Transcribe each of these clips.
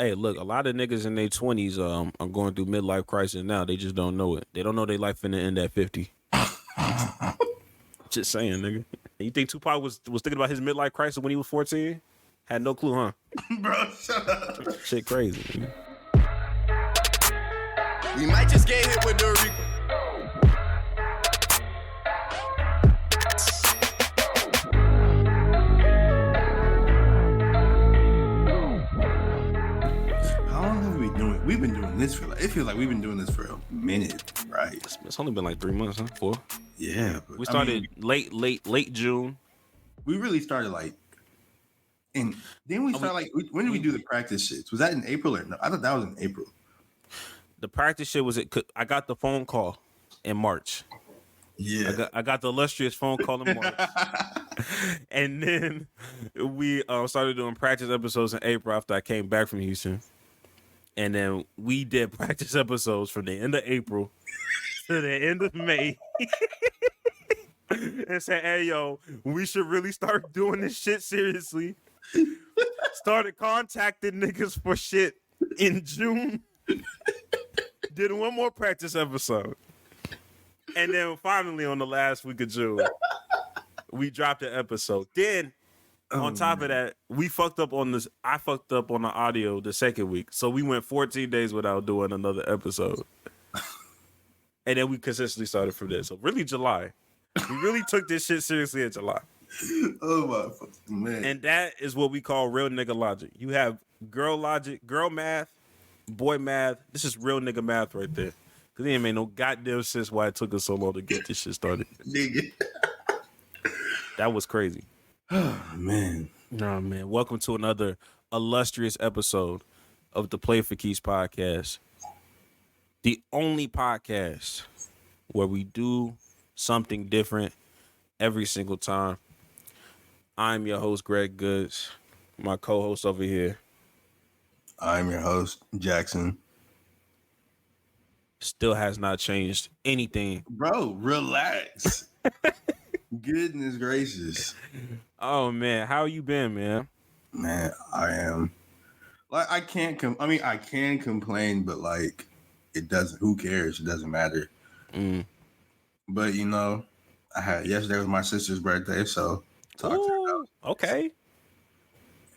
Hey, look, a lot of niggas in their 20s are going through midlife crisis now. They just don't know it. They don't know their life finna end at 50. Just saying, nigga. You think Tupac was thinking about his midlife crisis when he was 14? Had no clue, huh? Bro, shut up. Shit crazy. Nigga. We might just get hit with the Reaper. How long have we been doing? We've been doing this for it feels like we've been doing this for a minute, right? It's only been like 3 months, huh? 4. Yeah. We started late June. We really started like, and then we started like, when did we do the practice shits? Was that in April or no? I thought that was in April. The practice shit was I got the phone call in March. Yeah. I got the illustrious phone call in March. And then we started doing practice episodes in April after I came back from Houston. And then we did practice episodes from the end of April to the end of May. And said, hey, yo, we should really start doing this shit seriously. Started contacting niggas for shit in June. Did one more practice episode. And then finally on the last week of June, we dropped an episode. Then on top of that, I fucked up on the audio the second week. So we went 14 days without doing another episode. And then we consistently started from there. So really July. We really took this shit seriously in July. Oh my fucking man. And that is what we call real nigga logic. You have girl logic, girl math, boy math. This is real nigga math right there. Cause he ain't made no goddamn sense why it took us so long to get this shit started. Nigga. That was crazy. Oh man. Nah, man. Welcome to another illustrious episode of the Play for Keys podcast. The only podcast where we do something different every single time. I'm your host, Greg Goods. My co-host over here. I'm your host, Jackson. Still has not changed anything. Bro, relax. Goodness gracious. Oh, man. How you been, man? Man, I am. Like, I can complain, but like, it doesn't, who cares? It doesn't matter. But, you know, yesterday was my sister's birthday, so talked to her about it. Okay.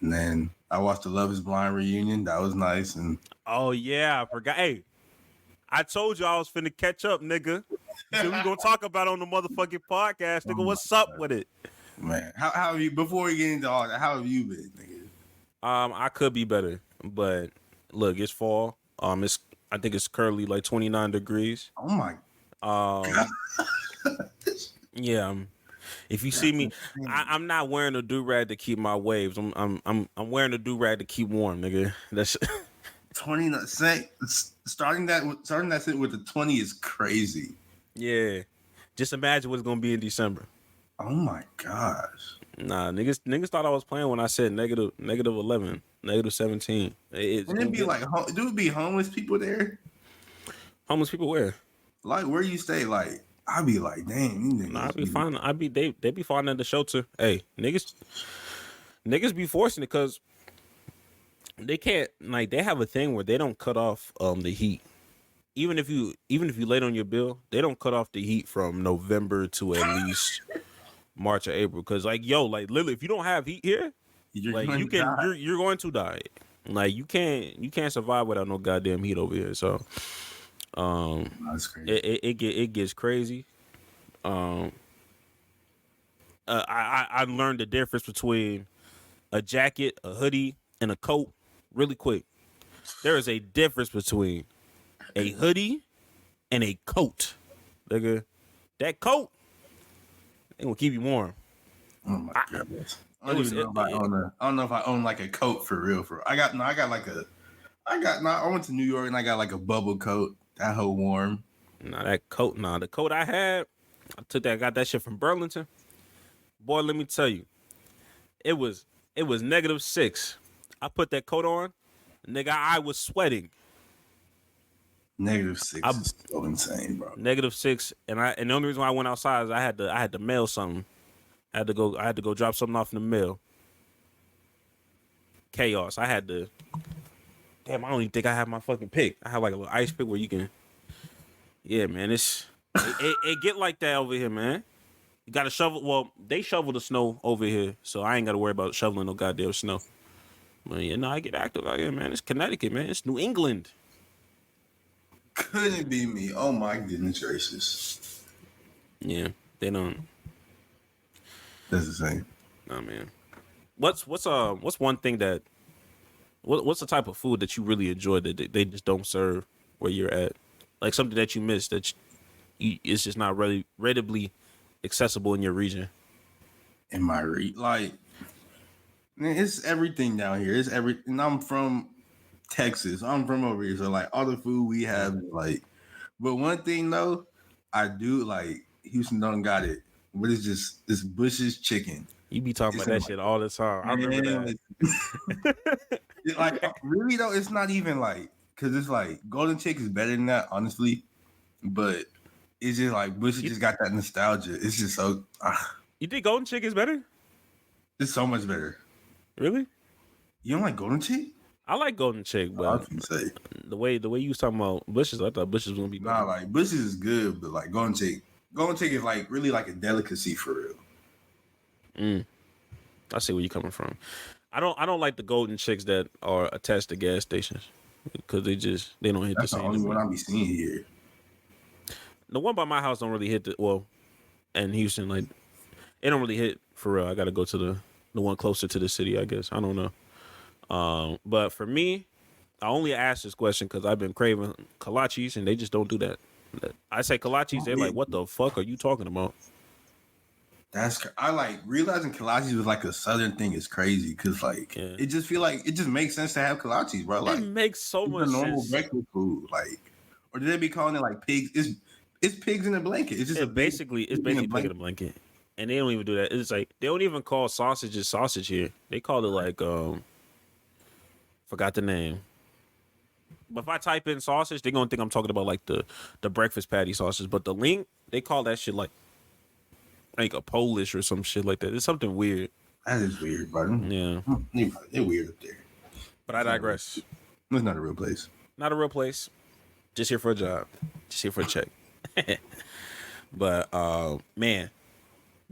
And then I watched the Love is Blind reunion. That was nice. And oh, yeah. I forgot. Hey, I told you I was finna catch up, nigga. So we gonna talk about it on the motherfucking podcast, nigga. What's up with it? Man, how have you, before we get into all that, how have you been, nigga? I could be better, but look, it's fall. I think it's currently like 29 degrees. Oh my God. Yeah. If you see me, I'm not wearing a do-rag to keep my waves. I'm wearing a do-rag to keep warm, nigga. That's 29. Starting that sentence with the 20 is crazy. Yeah. Just imagine what's gonna be in December. Oh my gosh. Nah, niggas thought I was playing when I said negative 11, negative 17. Wouldn't it be like, do it be homeless people there? Homeless people where? Like where you stay? Like I'd be like, dang. Nah, I'd be fine. They be fine at the shelter. Hey, niggas be forcing it because they can't, like, they have a thing where they don't cut off the heat. Even if you late on your bill, they don't cut off the heat from November to at least March or April. Cause like, yo, like literally, if you don't have heat here, you're going to die. Like you can't survive without no goddamn heat over here. So that's crazy. It gets crazy. I learned the difference between a jacket, a hoodie, and a coat really quick. There is a difference between a hoodie and a coat. Nigga, that coat ain't gonna keep you warm. Oh my goodness. I don't know if I own like a coat for real. I went to New York and I got like a bubble coat. That whole warm. The coat I had, I got that shit from Burlington. Boy, let me tell you, it was -6. I put that coat on, nigga, I was sweating. -6 is so insane, bro. -6, and the only reason why I went outside is I had to mail something. I had to go drop something off in the mail. Chaos. I had to Damn, I don't even think I have my fucking pick. I have like a little ice pick where you can. Yeah, man, it get like that over here, man. You got to shovel. Well, they shovel the snow over here, so I ain't got to worry about shoveling no goddamn snow. But yeah, no, I get active out here, man. It's Connecticut, man. It's New England. Couldn't be me. Oh my goodness gracious. Yeah, they don't. That's the same. Nah, man. What's one thing that what's the type of food that you really enjoy that they just don't serve where you're at? Like something that you miss that it's just not really readily accessible in your region. In my like, man, it's everything down here. It's everything. I'm from Texas. I'm from over here, so like all the food we have, like. But one thing though, I do like Houston don't got it. But it's just this Bush's chicken. You be talking about that shit all the time. I remember that. Like really though, it's not even like because it's like Golden Chick is better than that, honestly. But it's just like Bush just got that nostalgia. It's just so. You think Golden Chick is better? It's so much better. Really? You don't like Golden Chick? I like Golden Chick, but I can say the way you was talking about Bush's, I thought Bush's was gonna be better. nah. Like Bush's is good, but like Golden Chick is like really like a delicacy for real. I see where you're coming from. I don't like the Golden Chicks that are attached to gas stations because they don't hit That's the the same. only one I be seeing here. The one by my house don't really hit in Houston, like it don't really hit for real. I got to go to the one closer to the city, I guess. I don't know. But for me, I only ask this question because I've been craving kolaches and they just don't do that. I say kolaches, they're like, what the fuck are you talking about? I like realizing kolaches was like a southern thing is crazy because like it just feel like it just makes sense to have kolaches, bro. Like it makes so much a normal sense. breakfast food, like, or did they be calling it like pigs? It's pigs in a blanket. It's just basically pig in a blanket, and they don't even do that. It's like they don't even call sausages sausage here. They call it like forgot the name. But if I type in sausage, they're gonna think I'm talking about like the breakfast patty sausage. But the link, they call that shit like a Polish or some shit like that. It's something weird. That is weird, bro. Yeah. They're weird up there. But I digress. It's not a real place. Not a real place. Just here for a job. Just here for a check. But man,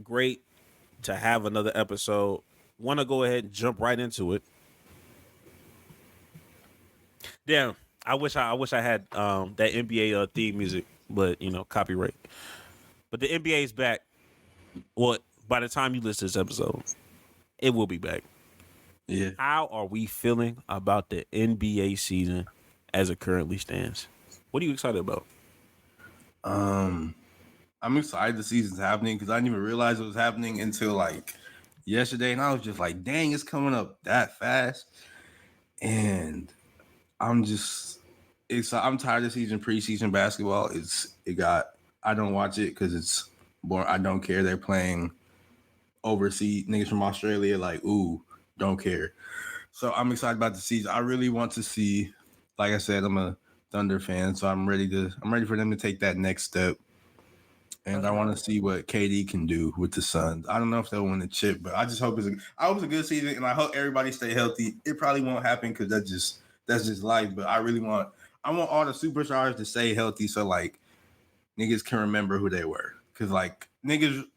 great to have another episode. Want to go ahead and jump right into it. Damn, I wish I had that NBA theme music, but copyright. But the NBA is back. Well, by the time you listen to this episode, it will be back. Yeah. How are we feeling about the NBA season as it currently stands? What are you excited about? I'm excited the season's happening because I didn't even realize it was happening until like yesterday, and I was just like, "Dang, it's coming up that fast!" And I'm tired of season preseason basketball. I don't watch it because it's boring. I don't care. They're playing overseas niggas from Australia. Like, ooh, don't care. So I'm excited about the season. I really want to see. Like I said, I'm a Thunder fan, so I'm ready for them to take that next step. And I want to see what KD can do with the Suns. I don't know if they'll win the chip, but I just hope it's a good season, and I hope everybody stay healthy. It probably won't happen because that's just life. But I want all the superstars to stay healthy, so like niggas can remember who they were. Because like niggas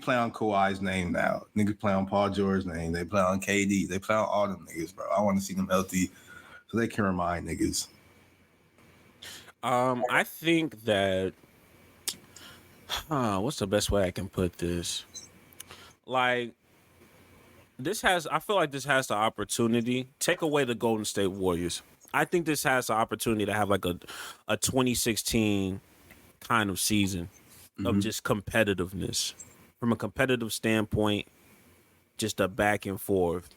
play on Kawhi's name now. Niggas play on Paul George's name. They play on KD. They play on all them niggas, bro. I want to see them healthy so they can remind niggas. I think that what's the best way I can put this? Like I feel like this has the opportunity. Take away the Golden State Warriors. I think this has the opportunity to have like a 2016 kind of season of just competitiveness. From a competitive standpoint, just a back and forth.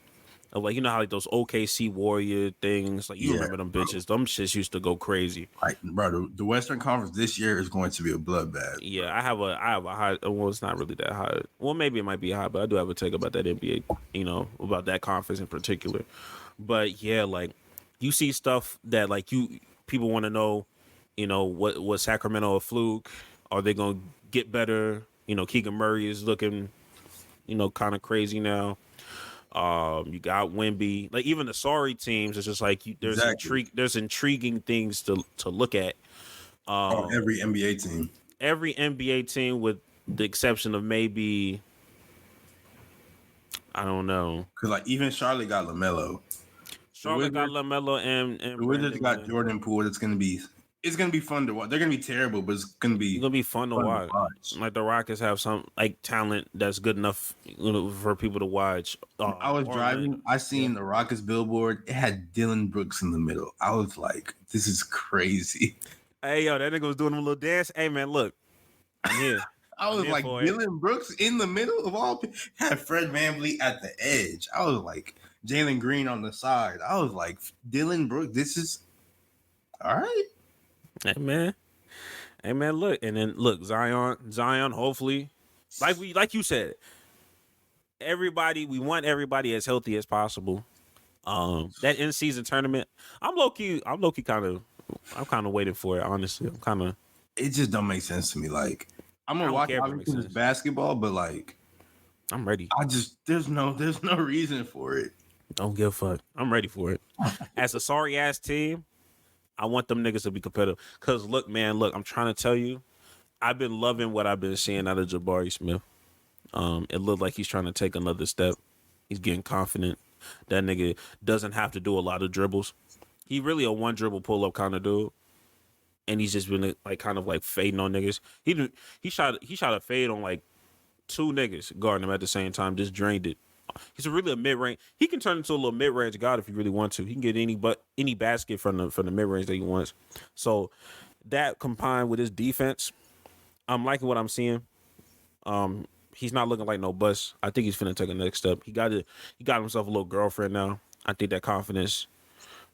Of like, how like those OKC Warrior things, like you remember them bitches. Them shits used to go crazy. Like, bro, the Western Conference this year is going to be a bloodbath. Yeah, I have a high. Well, it's not really that high. Well, maybe it might be high, but I do have a take about that NBA. About that conference in particular. But yeah, like you see stuff that like people want to know. Was Sacramento a fluke? Are they gonna get better? Keegan Murray is looking, kind of crazy now. You got Wemby. Like even the sorry teams, it's just like Exactly. there's intriguing things to look at. On every NBA team. Every NBA team, with the exception of maybe, I don't know. Because like even Charlotte got LaMelo. Charlotte got LaMelo and The Wizards Brandon, got man. Jordan Poole. It's gonna be fun to watch. They're gonna be terrible, but it's gonna It's be gonna be fun to watch. Like the Rockets have some like talent that's good enough, for people to watch. I was driving. I seen Yeah. the Rockets billboard. It had Dylan Brooks in the middle. I was like, "This is crazy." Hey yo, that nigga was doing a little dance. Hey man, look, I'm here. I was here like, for it. Dylan Brooks in the middle of all. Had Fred VanVleet at the edge. I was like, Jalen Green on the side. I was like, Dylan Brooks. This is all right. Hey man, look, and then look, Zion. Hopefully, like you said, we want everybody as healthy as possible. That in season tournament, I'm low key kind of waiting for it. Honestly, I'm kind of. It just don't make sense to me. Like, I'm gonna watch obviously this basketball, but like, I'm ready. There's no reason for it. Don't give a fuck. I'm ready for it. As a sorry ass team, I want them niggas to be competitive. Cause look, man, I'm trying to tell you, I've been loving what I've been seeing out of Jabari Smith. It looked like he's trying to take another step. He's getting confident. That nigga doesn't have to do a lot of dribbles. He really a one dribble pull up kind of dude. And he's just been like kind of like fading on niggas. He shot a fade on like two niggas guarding him at the same time, just drained it. He's really a mid range. He can turn into a little mid range guard if he really wants to. He can get any basket from the mid range that he wants. So that combined with his defense, I'm liking what I'm seeing. He's not looking like no bust. I think he's finna take a next step. He got himself a little girlfriend now. I think that confidence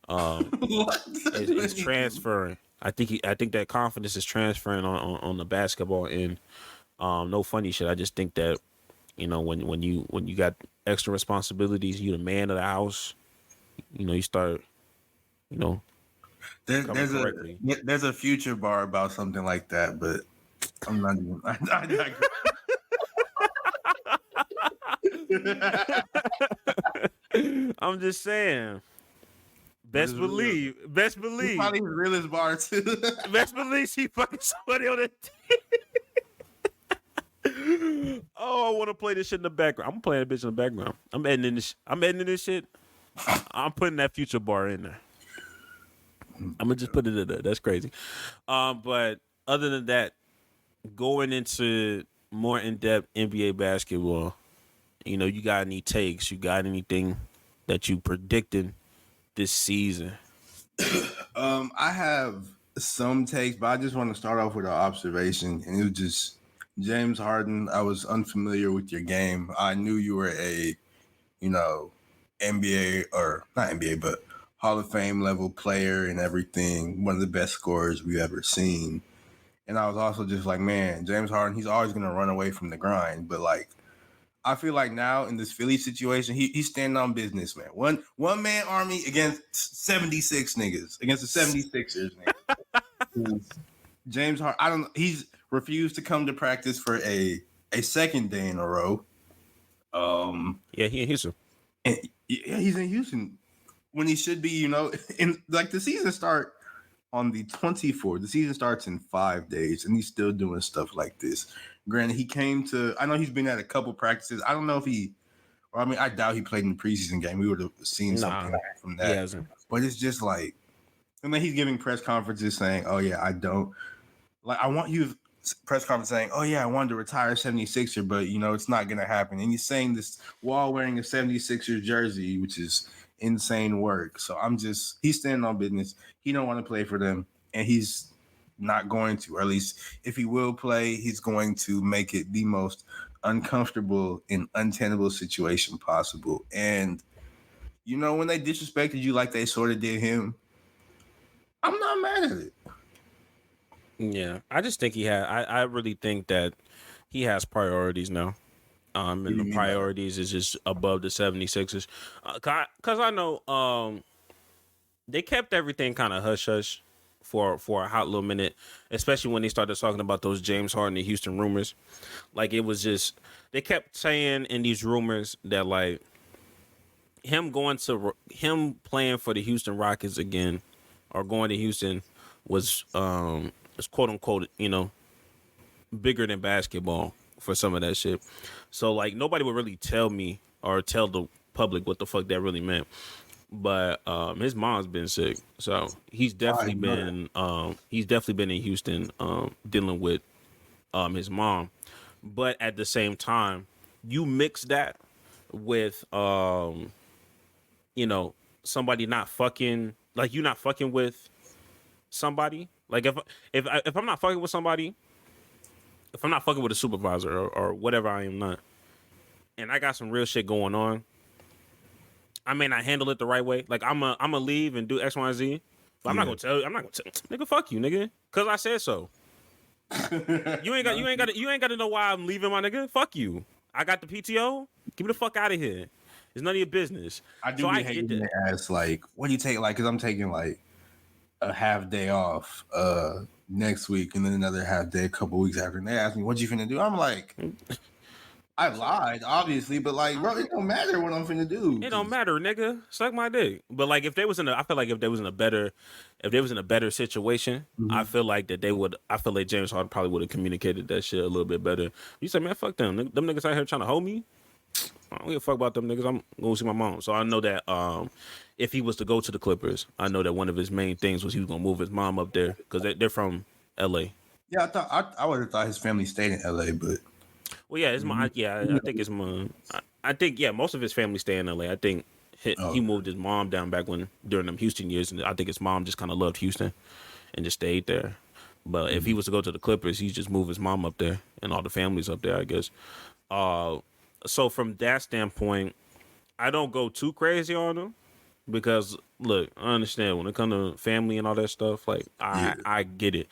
is transferring. I think that confidence is transferring on the basketball end. No funny shit. I just think that, when you got extra responsibilities, you the man of the house. You start, there's a future bar about something like that, but I'm not even. I digress. I'm just saying. Best believe. It's probably his realest bar too. Best believe she fucking somebody on the team. Oh, I want to play this shit in the background. I'm playing a bitch in the background. I'm editing this shit. I'm putting that future bar in there. I'm gonna just put it in there. That's crazy. But other than that, going into more in-depth NBA basketball, you got any takes? You got anything that you predicting this season? I have some takes, but I just want to start off with an observation, and it was just James Harden. I was unfamiliar with your game. I knew you were a, NBA or not NBA, but Hall of Fame level player and everything. One of the best scorers we've ever seen. And I was also just like, man, James Harden, he's always going to run away from the grind. But like, I feel like now in this Philly situation, he's standing on business, man. One man army against 76 niggas, against the 76ers, man. James Harden, he's refused to come to practice for a second day in a row. Yeah, he in Houston. Yeah, he's in Houston when he should be, in like the season start on the 24th. The season starts in 5 days, and he's still doing stuff like this. Granted, I know he's been at a couple practices. I don't know if I doubt he played in the preseason game. We would have seen something from that. He hasn't. But it's just like, and then he's giving press conferences saying, oh, yeah, I want you press conference saying, oh, yeah, I wanted to retire 76er, but, it's not going to happen. And he's saying this while wearing a 76er jersey, which is insane work. So he's standing on business. He don't want to play for them, and he's not going to, or at least if he will play, he's going to make it the most uncomfortable and untenable situation possible. And when they disrespected you like they sort of did him, I'm not mad at it. Yeah, I just think I really think that he has priorities now. And the priorities is just above the 76ers. Cause I know they kept everything kind of hush hush for a hot little minute, especially when they started talking about those James Harden and Houston rumors. Like, it was just, they kept saying in these rumors that, like, him playing for the Houston Rockets again, or going to Houston was quote unquote, bigger than basketball for some of that shit. So like nobody would really tell me or tell the public what the fuck that really meant. But his mom's been sick, so he's definitely been in Houston dealing with his mom. But at the same time, you mix that with somebody not fucking, like you not fucking with somebody. Like if I'm not fucking with somebody, if I'm not fucking with a supervisor or whatever, I am not, and I got some real shit going on, I may not handle it the right way. Like I'm a leave and do X, Y, and Z. But I'm not gonna tell you. Nigga, fuck you, nigga, because I said so. You ain't got to know why I'm leaving, my nigga. Fuck you. I got the PTO. Get me the fuck out of here. It's none of your business. I do be hating to ask, like, what do you take? Like, because I'm taking like a half day off next week and then another half day a couple weeks after. And they ask me, what you finna do? I'm like, I lied, obviously, but like, bro, it don't matter what I'm finna do. It don't matter, nigga. Suck my dick. But like, if they was in a better situation, I feel like that they would. I feel like James Harden probably would have communicated that shit a little bit better. You say, man, fuck them. Them niggas out here trying to hold me. I don't give a fuck about them niggas. I'm going to see my mom. So I know that if he was to go to the Clippers, I know that one of his main things was he was going to move his mom up there because they're from L.A. Yeah, I would have thought his family stayed in L.A., but. Well, yeah, his mom. Yeah, I think his mom. I think most of his family stay in L.A. I think he moved his mom down back during them Houston years, and I think his mom just kind of loved Houston and just stayed there. But if he was to go to the Clippers, he just move his mom up there and all the families up there, I guess. So from that standpoint, I don't go too crazy on him because look, I understand when it comes to family and all that stuff. Like I get it,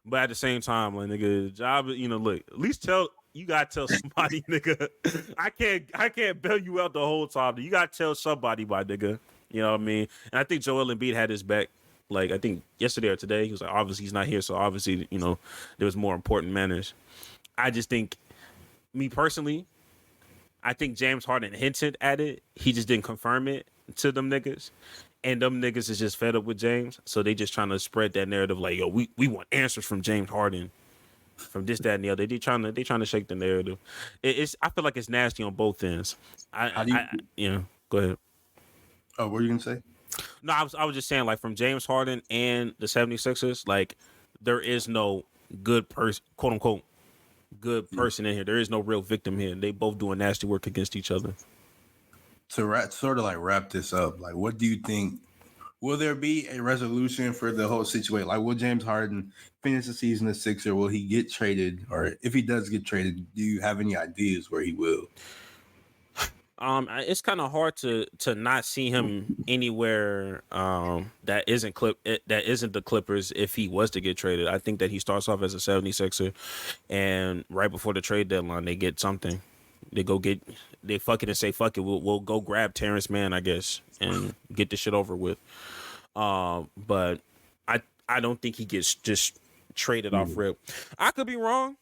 but at the same time, like nigga, job. Look, at least you gotta tell somebody, nigga. I can't bail you out the whole time. You gotta tell somebody, my nigga. You know what I mean? And I think Joel Embiid had his back. Like I think yesterday or today, he was like, obviously he's not here, so obviously there was more important matters. I just think, me personally, I think James Harden hinted at it. He just didn't confirm it to them niggas. And them niggas is just fed up with James. So they just trying to spread that narrative like, yo, we want answers from James Harden. From this, that, and the other. They trying to shake the narrative. I feel like it's nasty on both ends. Go ahead. Oh, what were you going to say? No, I was just saying, like, from James Harden and the 76ers, like, there is no good person, quote unquote, good person in here. There is no real victim here. They both doing nasty work against each other. To wrap this up, like, what do you think? Will there be a resolution for the whole situation? Like, will James Harden finish the season as Sixer? Will he get traded? Or if he does get traded, do you have any ideas where he will? It's kind of hard to not see him anywhere that isn't the Clippers if he was to get traded. I think that he starts off as a 76er, and right before the trade deadline, they get something. They fuck it and say fuck it. We'll go grab Terrence Mann, I guess, and get this shit over with. But I don't think he gets just traded off rip. I could be wrong.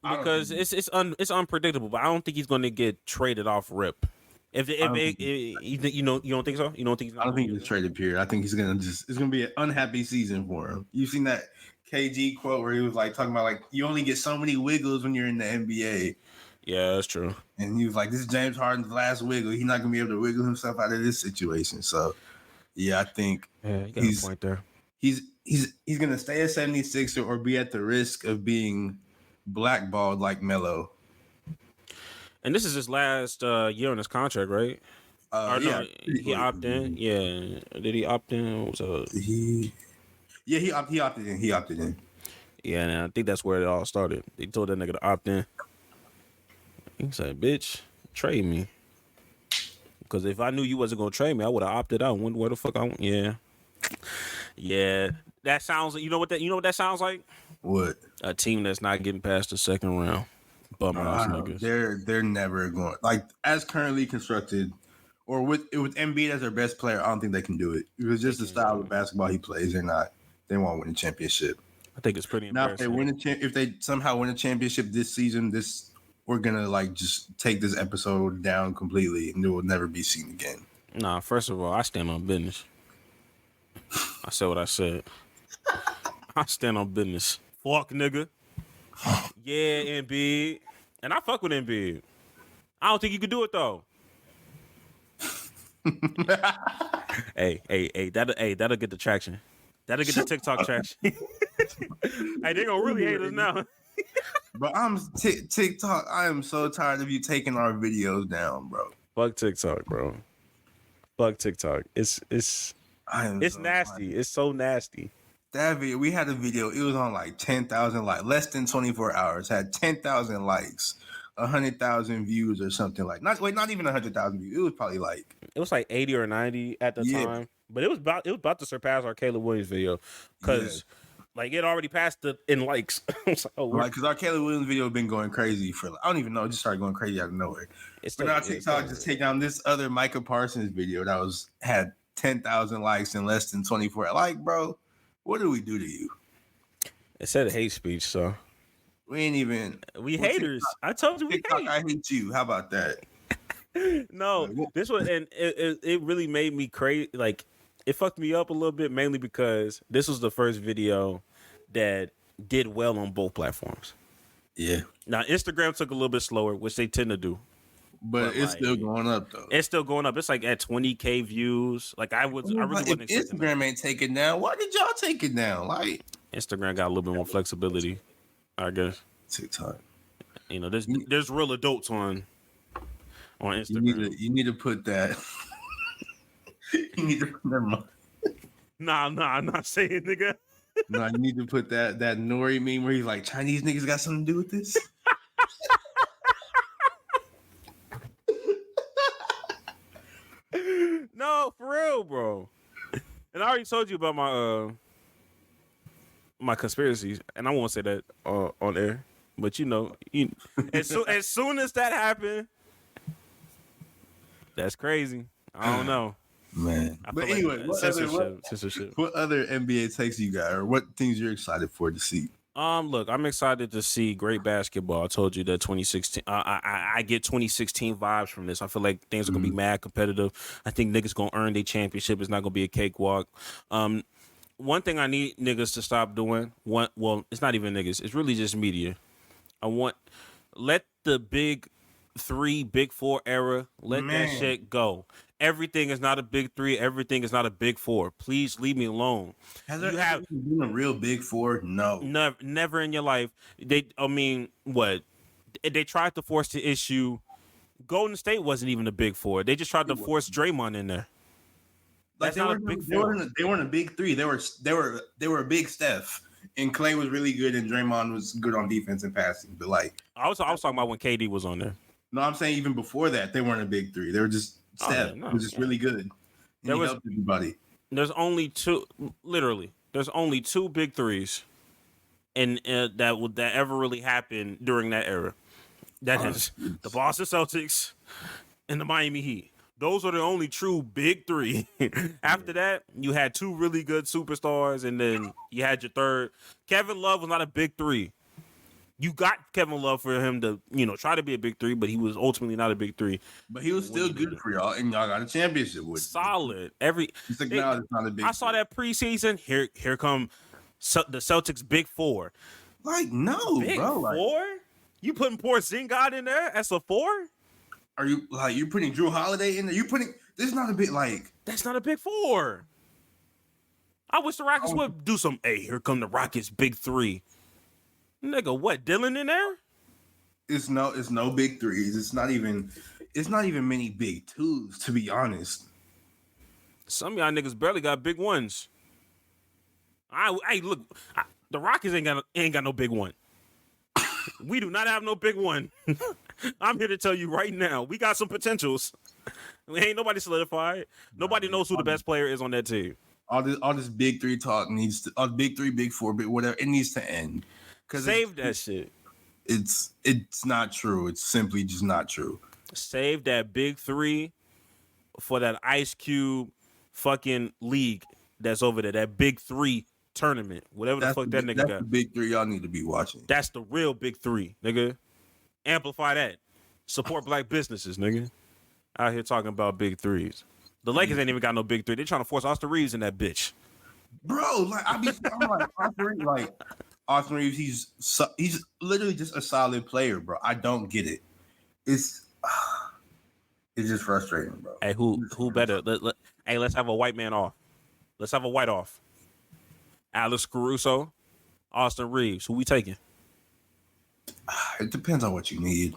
Because it's unpredictable, but I don't think he's going to get traded off rip. You don't think so? You don't think I don't think he's traded. Period. I think it's gonna be an unhappy season for him. You've seen that KG quote where he was like talking about like you only get so many wiggles when you're in the NBA. Yeah, that's true. And he was like, "This is James Harden's last wiggle. He's not gonna be able to wiggle himself out of this situation." So, yeah, I think you got a point there. He's gonna stay at 76er or be at the risk of being blackballed like Melo. And this is his last year on his contract, right? He opted in. Yeah, did he opt in? He opted in. He opted in. Yeah, and I think that's where it all started. They told that nigga to opt in. He said, "Bitch, trade me." Because if I knew you wasn't gonna trade me, I would have opted out. Wonder where the fuck I went. Yeah. That sounds. You know what that sounds like? What? A team that's not getting past the second round. Bum ass niggas. They're never going as currently constructed, or with Embiid as their best player. I don't think they can do it. It was just the style of basketball he plays. They won't win a championship. I think it's pretty embarrassing. Now, if they somehow win a championship this season, this we're gonna like just take this episode down completely and it will never be seen again? Nah, first of all, I stand on business. I said what I said. I stand on business. Fuck, nigga. Yeah, Embiid. And I fuck with Embiid. I don't think you could do it, though. Hey, that'll get the traction. That'll get the TikTok traction. Hey, they gonna really hate us now. But I'm TikTok. I am so tired of you taking our videos down, bro. Fuck TikTok, bro. Fuck TikTok. It's so nasty. tired. It's so nasty. That video, we had a video. It was on like 10,000 likes, less than 24 hours. Had 10,000 likes, 100,000 views or something like. Not even 100,000 views. It was probably like It was like 80 or 90 at the time, but it was about to surpass our Caleb Williams video because like it already passed in likes. I was like, oh, right, because our Caleb Williams video been going crazy for I don't even know. It just started going crazy out of nowhere. But now TikTok just take down this other Micah Parsons video that had 10,000 likes in less than 24. Like, bro, what do we do to you? It said hate speech, so we ain't even. We haters. TikTok, I told you we TikTok, hate. I hate you. How about that? No, this was and it really made me crazy. Like it fucked me up a little bit, mainly because this was the first video that did well on both platforms. Yeah. Now Instagram took a little bit slower, which they tend to do. But it's like, still going up though. It's still going up. It's like at 20K views. Like I really wasn't expecting Instagram ain't taking down. Why did y'all take it down? Like Instagram got a little bit more flexibility, I guess. TikTok. You know, there's real adults on Instagram. You need to put that. You need to put that. Nah, I'm not saying, nigga. No, you need to put that Nori meme where he's like, Chinese niggas got something to do with this. No, for real, bro. And I already told you about my conspiracies, and I won't say that on air. But as soon as that happened, that's crazy. I don't know, man. But anyway, what other NBA takes you got, or what things you're excited for to see? Look, I'm excited to see great basketball. I told you that 2016. I get 2016 vibes from this. I feel like things are gonna be mad competitive. I think niggas gonna earn their championship. It's not gonna be a cakewalk. One thing I need niggas to stop doing. Well, it's not even niggas. It's really just media. Let the big 3, big 4 era. Let that shit go. Everything is not a big 3. Everything is not a big 4. Please leave me alone. Has there ever been a real big 4? No. Never in your life. What? They tried to force the issue. Golden State wasn't even a big 4. They just tried to force Draymond in there. Like they weren't a big 3. They were a big Steph. And Clay was really good, and Draymond was good on defense and passing. But like, I was talking about when KD was on there. No, I'm saying even before that, they weren't a big 3. They were just Steph. Was just really good. And he helped everybody. There's only two. Literally, there's only 2 big 3s, and that ever really happened during that era. That is the Boston Celtics and the Miami Heat. Those are the only true big 3. After that, you had 2 really good superstars, and then you had your third. Kevin Love was not a big 3. You got Kevin Love for him to, try to be a big 3, but he was ultimately not a big 3. But he was still good for y'all, and y'all got a championship with him. Solid. It's not a big. I saw that preseason. Here come the Celtics big 4. Like no, big bro. 4? You putting Porzingis in there as a 4? Are you you putting Drew Holiday in there? This is not a big like. That's not a big 4. I wish the Rockets would do some. Hey, here come the Rockets big 3. Nigga, what? Dylan in there? It's no big 3s. It's not even many big 2s, to be honest. Some of y'all niggas barely got big 1s. The Rockets ain't got no big 1. We do not have no big 1. I'm here to tell you right now, we got some potentials. Ain't nobody solidified. Nobody knows who the best player is on that team. All this big 3 talk needs to. All big 3, big 4, big whatever. It needs to end. Save that shit. It's not true. It's simply just not true. Save that big 3 for that Ice Cube fucking league that's over there. That big 3 tournament. Whatever the fuck that nigga got. That's the big 3 y'all need to be watching. That's the real big 3, nigga. Amplify that. Support black businesses, nigga. Out here talking about big threes. The Lakers ain't even got no big three. They trying to force Austin Reeves in that bitch. Bro, like I'm like Austin Reeves, he's literally just a solid player, bro. I don't get it. It's just frustrating, bro. Hey, who better? Hey, let's have a white man off. Let's have a white off. Alex Caruso, Austin Reeves. Who we taking? It depends on what you need.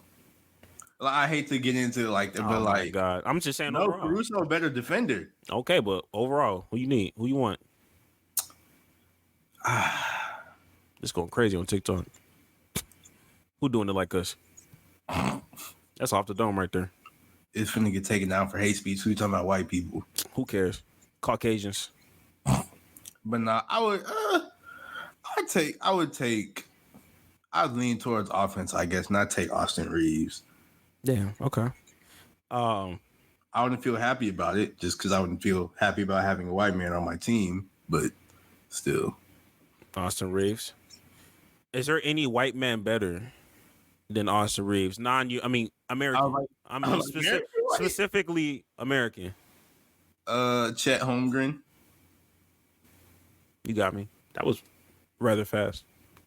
Like, I hate to get into like that, but like, God, I'm just saying. No, overall. Caruso a better defender. Okay, but overall, who you need? Who you want? It's going crazy on TikTok. Who doing it like us? That's off the dome right there. It's finna get taken down for hate speech. Who you talking about? White people? Who cares? Caucasians. But nah, I'd lean towards offense, I guess, not take Austin Reeves. Yeah. Okay. I wouldn't feel happy about it just because I wouldn't feel happy about having a white man on my team, but still. Austin Reeves. Is there any white man better than Austin Reeves? American. Specifically American. Chet Holmgren. You got me. That was rather fast.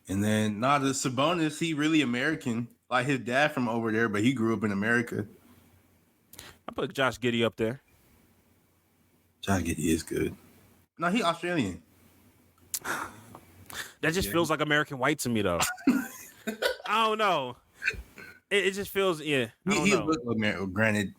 And then the Sabonis, he really American. Like his dad from over there, but he grew up in America. I put Josh Giddey up there. Josh Giddey is good. No, he Australian. That just feels like American white to me, though. I don't know. It just feels, yeah. He looked American. Granted,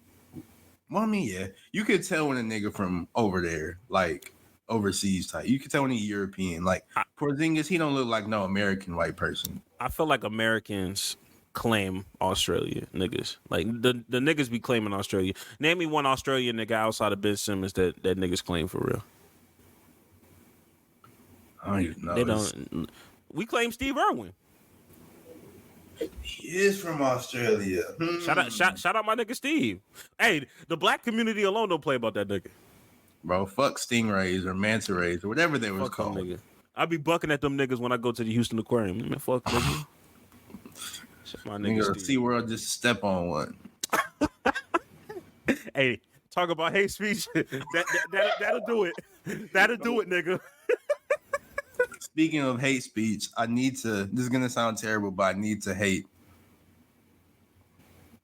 well, I mean, yeah, you could tell when a nigga from over there, like overseas type. You could tell when he's European. Like Porzingis, he don't look like no American white person. I feel like Americans claim Australia niggas. Like the niggas be claiming Australia. Name me one Australian nigga outside of Ben Simmons that niggas claim for real. I don't even know. They don't. We claim Steve Irwin. He is from Australia. Shout out my nigga Steve. Hey, the black community alone don't play about that nigga. Bro, fuck stingrays or manta rays or whatever they was called. Nigga. I be bucking at them niggas when I go to the Houston Aquarium. Man, fuck nigga. My nigga SeaWorld just step on one. Hey, talk about hate speech. That'll do it. That'll do it, nigga. Speaking of hate speech, this is going to sound terrible, but I need to hate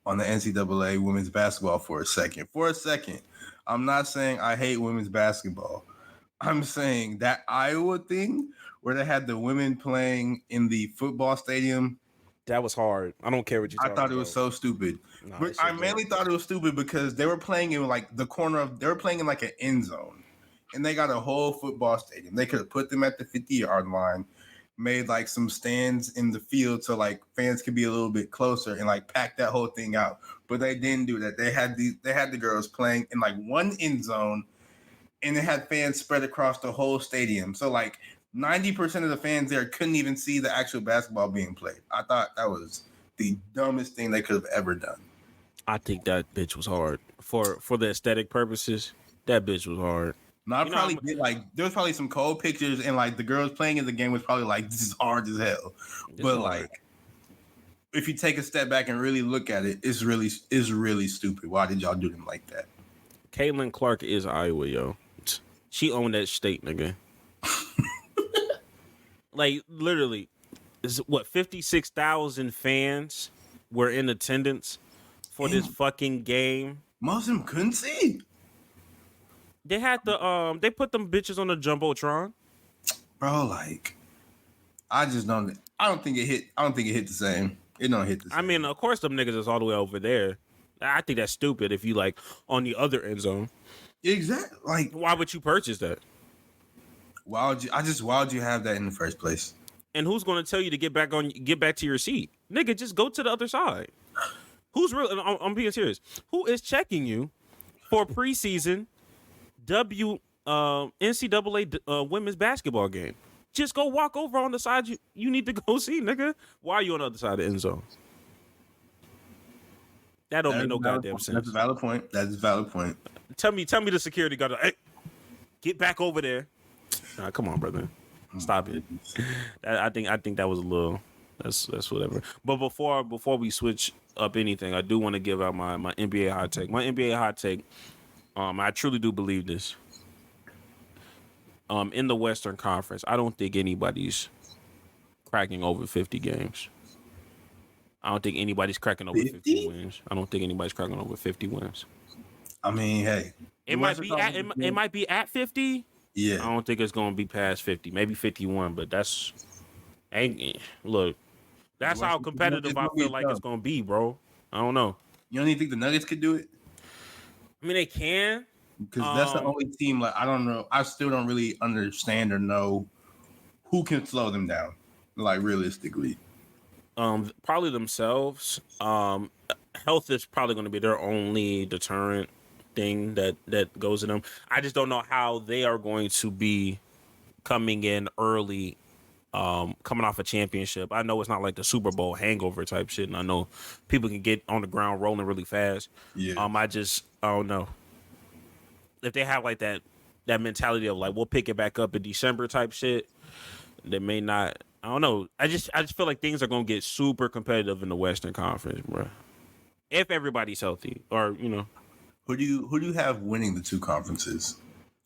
on the NCAA women's basketball for a second. For a second. I'm not saying I hate women's basketball. I'm saying that Iowa thing where they had the women playing in the football stadium. That was hard. I don't care what you talking about. I thought it was so stupid. Nah, but I mainly thought it was stupid because they were playing in like they were playing in like an end zone. And they got a whole football stadium. They could have put them at the 50-yard line, made like some stands in the field so like fans could be a little bit closer and like pack that whole thing out. But they didn't do that. They had the girls playing in like one end zone, and they had fans spread across the whole stadium. So like 90% of the fans there couldn't even see the actual basketball being played. I thought that was the dumbest thing they could have ever done. I think that bitch was hard for the aesthetic purposes. That bitch was hard. No, there was probably some cold pictures and like the girls playing in the game was probably like, this is hard as hell. But like, if you take a step back and really look at it, it's really stupid. Why did y'all do them like that? Caitlin Clark is Iowa, yo. She owned that state, nigga. Like literally, is what 56,000 fans were in attendance for this fucking game. Most of them couldn't see. They had they put them bitches on the Jumbotron. Bro, like, I don't think it hit the same. It don't hit the same. I mean, of course them niggas is all the way over there. I think that's stupid if you like on the other end zone. Exactly. Like, why would you purchase that? Why would you have that in the first place? And who's going to tell you to get back to your seat? Nigga, just go to the other side. Who's real? I'm being serious. Who is checking you for preseason NCAA women's basketball game? Just go walk over on the side you need to go see, nigga. Why are you on the other side of the end zone? That don't make no goddamn sense. That's a valid point. Tell me the security guard, hey, get back over there. Nah, come on, brother. Stop it. I think that was a little That's whatever. But before we switch up anything, I do want to give out my NBA hot take. My NBA hot take. I truly do believe this. In the Western Conference, I don't think anybody's cracking over 50 games. I don't think anybody's cracking over 50 wins. I don't think anybody's cracking over 50 wins. I mean, hey, It might be at 50. yeah. I don't think it's gonna be past 50. Maybe 51, but that's look. That's how competitive I feel like it's gonna be, bro. I don't know. You don't even think the Nuggets could do it? I mean, they can. Because that's the only team. Like, I don't know. I still don't really understand or know who can slow them down. Like, realistically. Probably themselves. Health is probably going to be their only deterrent thing that goes in them. I just don't know how they are going to be coming in early, coming off a championship. I know it's not like the Super Bowl hangover type shit, and I know people can get on the ground rolling really fast. Yeah. I don't know if they have like that mentality of like we'll pick it back up in December type shit. They may not. I don't know. I just feel like things are gonna get super competitive in the Western Conference, bro. If everybody's healthy, or Who do you have winning the two conferences?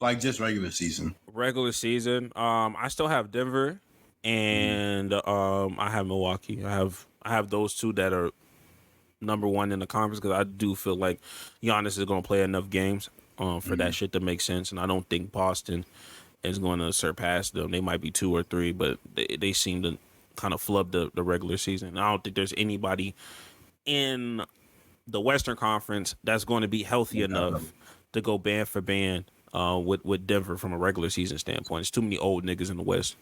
Like just regular season. Regular season. I still have Denver, and I have Milwaukee. I have those two that are number one in the conference because I do feel like Giannis is gonna play enough games for that shit to make sense, and I don't think Boston is going to surpass them. They might be 2 or 3, but they seem to kind of flub the regular season. I don't think there's anybody in the Western Conference that's going to be healthy enough to go band for band with Denver from a regular season standpoint. It's too many old niggas in the West.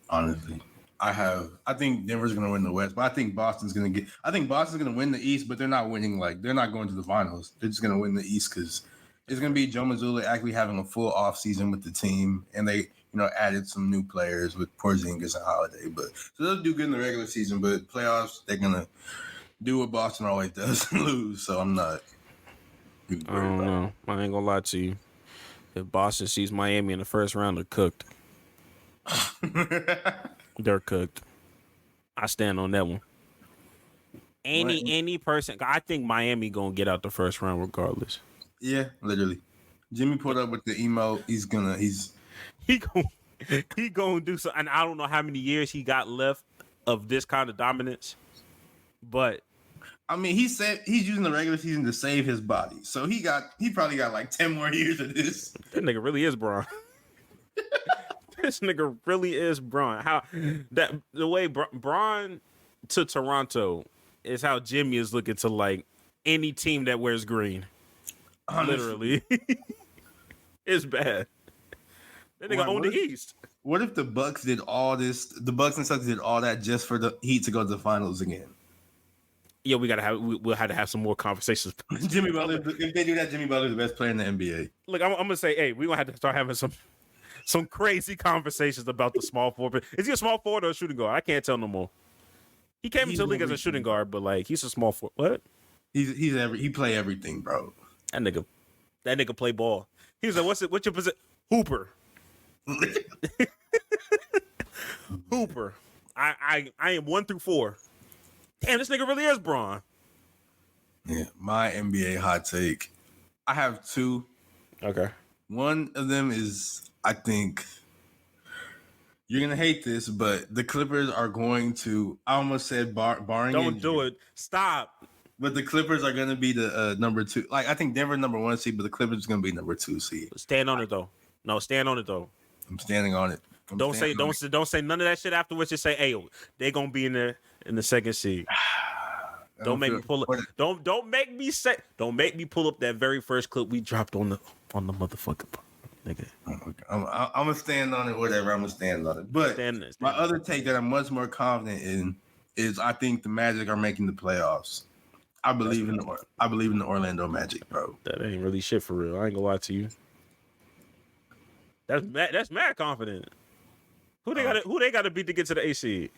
Honestly, I think Denver's going to win the West, but I think Boston's going to win the East, but they're not winning. Like, they're not going to the finals. They're just going to win the East because it's going to be Joe Mazzulla actually having a full off season with the team, and they, added some new players with Porzingis and Holiday. But so they'll do good in the regular season, but playoffs they're going to do what Boston always does and lose. So I'm not. I don't know. I ain't gonna lie to you. If Boston sees Miami in the first round, they're cooked. They're cooked. I stand on that one. Any person, I think Miami gonna get out the first round regardless. Yeah, literally. Jimmy pulled up with the emo. He gonna do something. And I don't know how many years he got left of this kind of dominance, but I mean, he said he's using the regular season to save his body. So he probably got like 10 more years of this. That nigga really is Braun. This nigga really is Braun. How that the way Braun to Toronto is how Jimmy is looking to like any team that wears green. Honestly. Literally. It's bad. That nigga owned the East. What if the Bucks did all this? The Bucks and Celtics did all that just for the Heat to go to the finals again. Yeah, we'll have to have some more conversations. Jimmy Butler, if they do that, Jimmy Butler's the best player in the NBA. Look, I'm gonna say, hey, we're gonna have to start having some crazy conversations about the small forward. Is he a small forward or a shooting guard? I can't tell no more. He came into the league as a shooting guard, but like he's a small forward. What? He play everything, bro. That nigga play ball. He was like, what's your position? Hooper. Hooper. I am 1 through 4. Damn, this nigga really is Braun. Yeah, my NBA hot take. I have 2. Okay. One of them is, I think you're gonna hate this, but the Clippers are going to. I almost said barring. Don't injury, do it. Stop. But the Clippers are gonna be the number 2. Like I think Denver number 1 seed, but the Clippers are gonna be number 2 seed. Stand on it though. No, stand on it though. I'm standing on it. Don't say none of that shit afterwards. Just say, hey, they gonna be in there in the 2nd seed. Don't make me pull up. Don't make me pull up that very first clip we dropped on the motherfucker, nigga. I'm gonna stand on it. Whatever, I'm gonna stand on it. But my other take that I'm much more confident in is I think the Magic are making the playoffs. I believe in the Orlando Magic, bro. That ain't really shit for real. I ain't gonna lie to you. That's mad confident. Who they got to beat to get to the AC?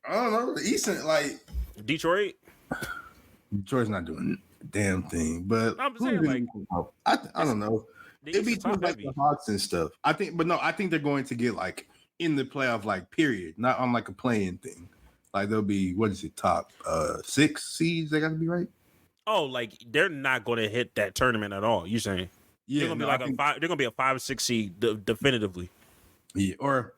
I don't know. The Eastern, like Detroit. Detroit's not doing a damn thing, but I'm just saying, like, I don't know. It'd be too like the Hawks and stuff. I think they're going to get like in the playoff, like period, not on like a playing thing. Like they'll be what is it, top 6 seeds? They got to be right. Oh, like they're not going to hit that tournament at all. You saying Yeah, they're gonna be like a 5? They're gonna be a 5 or 6 seed definitively. Yeah, or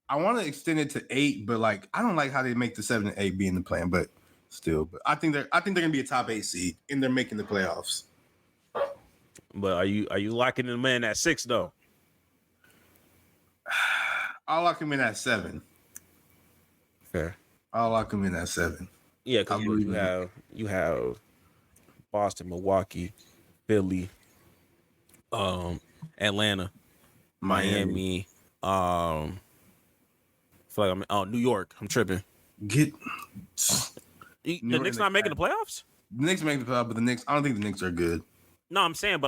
I want to extend it to 8, but like I don't like how they make the 7 and 8 be in the plan, but still, but I think they're gonna be a top 8 seed and they're making the playoffs. But are you locking them in at 6 though? I'll lock them in at 7. Fair. I'll lock them in at 7. Yeah, because you have Boston, Milwaukee, Philly, Atlanta, Miami. Feel like New York. I'm tripping. The The Knicks not making the playoffs? The Knicks make the playoffs, but the Knicks, I don't think the Knicks are good. No, I'm saying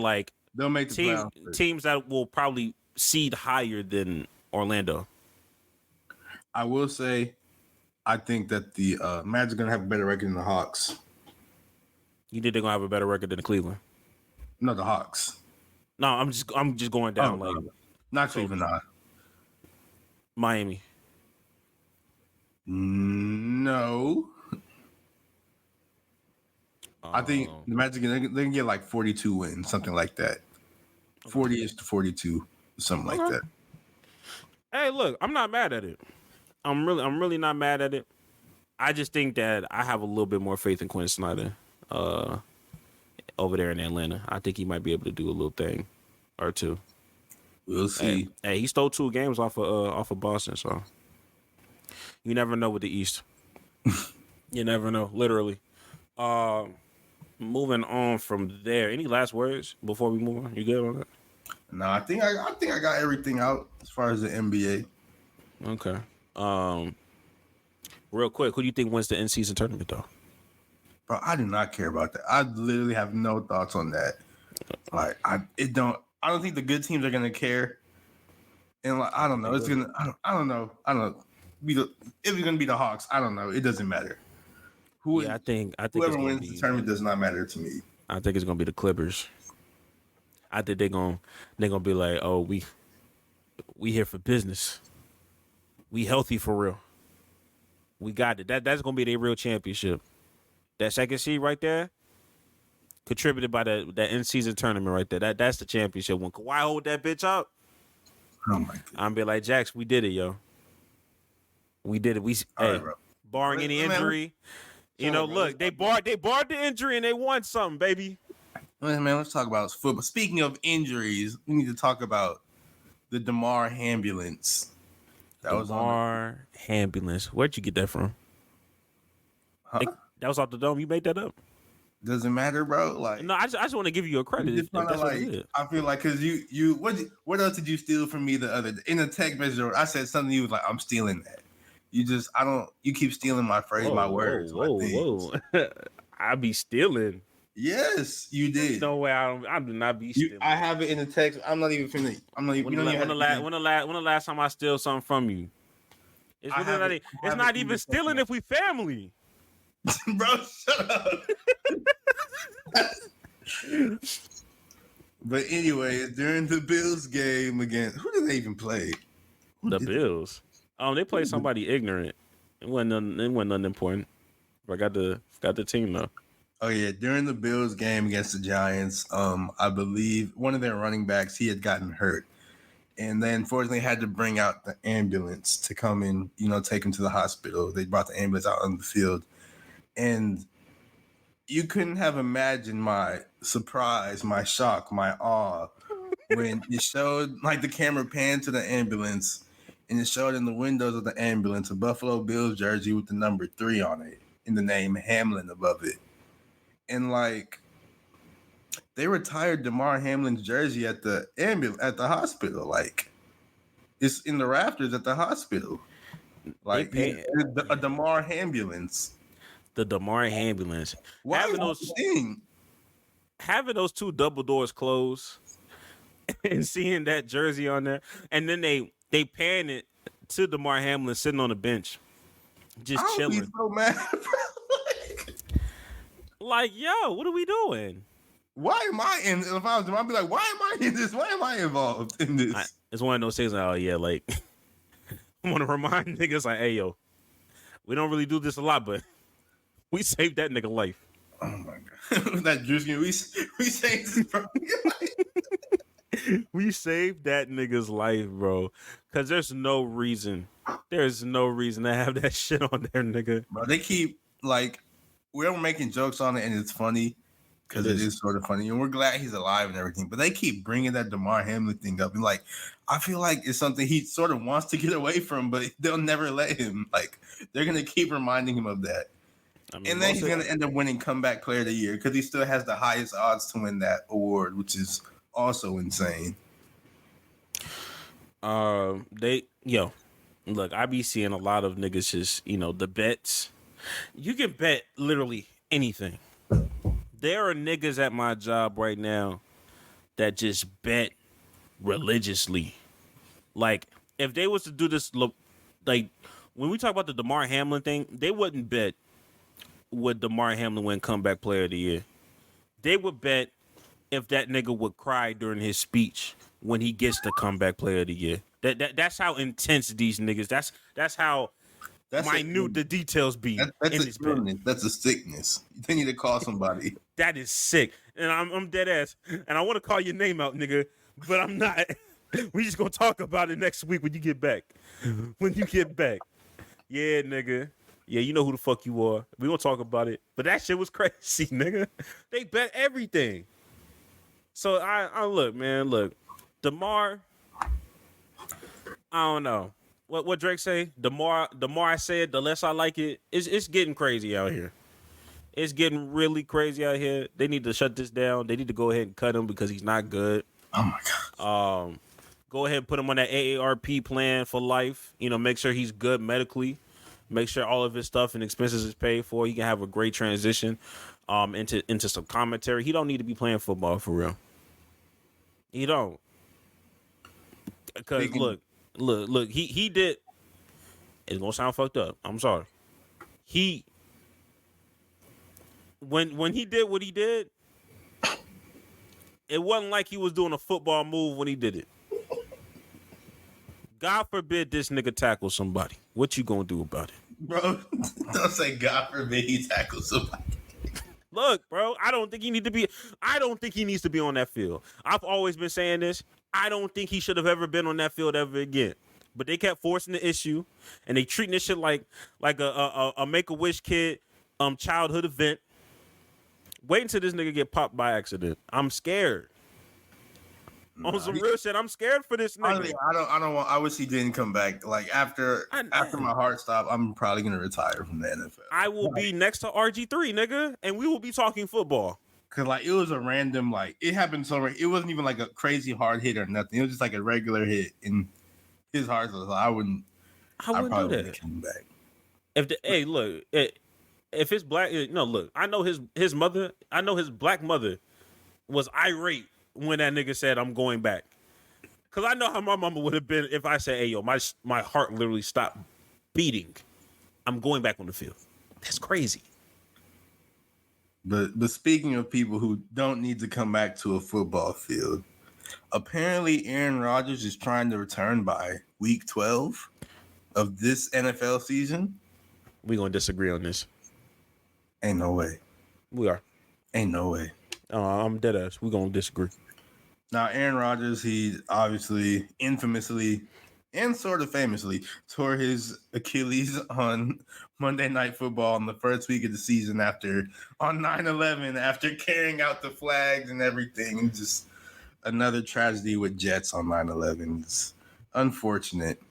like They'll make the playoffs. Teams that will probably seed higher than Orlando. I will say, I think that the Magic are gonna have a better record than the Hawks. You think they're gonna have a better record than the Cleveland? No, the Hawks. No, I'm just going down like not Cleveland, not Miami. No. I think the Magic they can get like 42 wins, something like that. 40-ish to 42, something like that. Hey, look, I'm not mad at it. I'm really not mad at it. I just think that I have a little bit more faith in Quinn Snyder over there in Atlanta. I think he might be able to do a little thing or two. We'll see. Hey, he stole 2 games off of Boston, so you never know with the East. You never know, literally. Moving on from there. Any last words before we move on? You good on that? No, I think I got everything out as far as the NBA. Okay. Real quick, who do you think wins the in-season tournament though? Bro, I do not care about that. I literally have no thoughts on that. Like I don't think the good teams are gonna care. And like I don't know. It's gonna I don't know. If it's gonna be the Hawks, I don't know. It doesn't matter. I think whoever wins the tournament does not matter to me. I think it's gonna be the Clippers. I think they're gonna be like, oh, we here for business. We healthy for real. We got it. That's gonna be their real championship. That second seed right there, contributed by that in-season tournament right there. That's the championship. When Kawhi hold that bitch up, oh my god, I'm be like, Jax, we did it, yo. We did it. Hey, right, barring any injury. Look, they barred the injury and they won something, baby. Man, let's talk about football. Speaking of injuries, we need to talk about the Damar Hambulance. Damar Hambulance. Where'd you get that from? Huh? That was off the dome. You made that up? Doesn't matter, bro. Like, no, I just want to give you a credit. I feel like because you what else did you steal from me the other day? In a text message? I said something. You was like, I'm stealing that. You keep stealing my phrase, my words. Whoa. I be stealing. Yes, you did. No way, I do not be stealing. I have it in the text. I'm not even finna. I'm not even. When the last time I steal something from you? It's not even stealing if we family. Bro, shut up. But anyway, during the Bills game again, who did they even play? The Bills. They played somebody ignorant. It wasn't nothing important. I got the team though. Oh yeah, during the Bills game against the Giants, I believe one of their running backs, he had gotten hurt, and they unfortunately had to bring out the ambulance to come in, take him to the hospital. They brought the ambulance out on the field, and you couldn't have imagined my surprise, my shock, my awe when it showed, like, the camera panned to the ambulance, and it showed in the windows of the ambulance a Buffalo Bills jersey with the number 3 on it and the name Hamlin above it. And like, they retired Damar Hamlin's jersey at the hospital. Like, it's in the rafters at the hospital. Like, a Damar Hambulance. The Damar Hambulance. Why having those 2 double doors closed and seeing that jersey on there, and then they pan it to Damar Hamlin sitting on the bench, just chilling. Be so mad. Like, yo, what are we doing? Why am I in? If I was them, I'd be like, why am I in this? Why am I involved in this? It's one of those things. Like, oh yeah, like I want to remind niggas like, hey yo, We don't really do this a lot, but we saved that nigga life. Oh my god, that juice game. We say this, bro. We saved that nigga's life, bro. Cause there's no reason. There's no reason to have that shit on there, nigga. Bro, they keep like we're making jokes on it, and it's funny because it is sort of funny, and we're glad he's alive and everything. But they keep bringing that Damar Hamlin thing up, and like I feel like it's something he sort of wants to get away from, but they'll never let him. Like they're gonna keep reminding him of that. I mean, and then he's going to end up winning Comeback Player of the Year because he still has the highest odds to win that award, which is also insane. Look, I be seeing a lot of niggas just, the bets. You can bet literally anything. There are niggas at my job right now that just bet religiously. Like, if they was to do this, like, when we talk about the Damar Hamlin thing, they wouldn't bet would Damar Hamlin win Comeback Player of the Year. They would bet if that nigga would cry during his speech when he gets the Comeback Player of the Year. That's how intense these niggas. That's how minute the details be. That's in this bet. That's a sickness. They need to call somebody. That is sick, and I'm dead ass. And I want to call your name out, nigga, but I'm not. We just gonna talk about it next week when you get back. When you get back, yeah, nigga. Yeah, you know who the fuck you are. We gonna talk about it. But that shit was crazy, nigga. They bet everything. So I look, man, Damar, I don't know. What Drake say? The more I say it, the less I like it. It's getting crazy out here. It's getting really crazy out here. They need to shut this down. They need to go ahead and cut him because he's not good. Oh my god. Go ahead and put him on that AARP plan for life. Make sure he's good medically. Make sure all of his stuff and expenses is paid for. He can have a great transition into some commentary. He don't need to be playing football for real. He don't. Because look, he did. It's gonna sound fucked up. I'm sorry. When he did what he did, it wasn't like he was doing a football move when he did it. God forbid this nigga tackle somebody. What you gonna do about it? Bro, don't say God forbid he tackles somebody. Look, bro, I don't think he needs to be on that field. I've always been saying this. I don't think he should have ever been on that field ever again. But they kept forcing the issue, and they treating this shit like a Make-A-Wish kid childhood event. Wait until this nigga get popped by accident. I'm scared. On some real shit, I'm scared for this nigga. Honestly, I don't want. I wish he didn't come back. Like after my heart stopped, I'm probably gonna retire from the NFL. I will be next to RG3, nigga, and we will be talking football. Cause like it was a random it happened so it wasn't even like a crazy hard hit or nothing. It was just like a regular hit in his heart. So I wouldn't do that. Come back. If his black look, I know his mother. I know his black mother was irate when that nigga said I'm going back. Cause I know how my mama would have been if I said, hey yo, my heart literally stopped beating. I'm going back on the field. That's crazy. But speaking of people who don't need to come back to a football field, apparently Aaron Rodgers is trying to return by week 12 of this NFL season. We're gonna disagree on this. Ain't no way. We are. Ain't no way. I'm dead ass. We're gonna disagree. Now, Aaron Rodgers, he obviously, infamously, and sort of famously tore his Achilles on Monday Night Football in the first week of the season on 9/11, after carrying out the flags and everything. Just another tragedy with Jets on 9/11. It's unfortunate,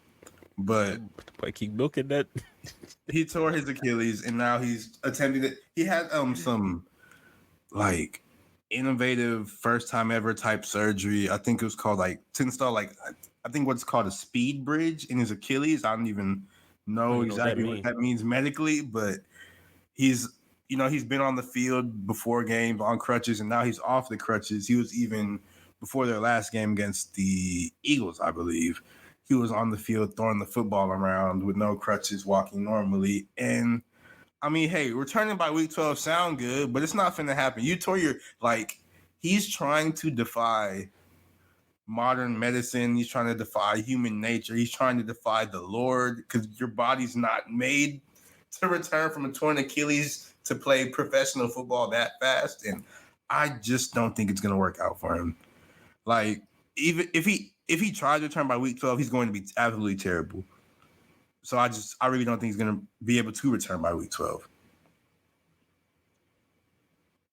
but I keep milking that. He tore his Achilles, and now he's attempting to. He had some innovative first time ever type surgery. I think it was called to install I think what's called a speed bridge in his Achilles. I don't even know exactly what that means medically, but he's been on the field before games on crutches, and now he's off the crutches. He was even before their last game against the Eagles, I believe. He was on the field throwing the football around with no crutches, walking normally. And I mean, hey, returning by week 12 sound good, but it's not finna happen. You tore your he's trying to defy modern medicine. He's trying to defy human nature. He's trying to defy the Lord because your body's not made to return from a torn Achilles to play professional football that fast, and I just don't think it's gonna work out for him. Like, even if he tries to return by week 12, he's going to be absolutely terrible. So I really don't think he's gonna be able to return by week 12.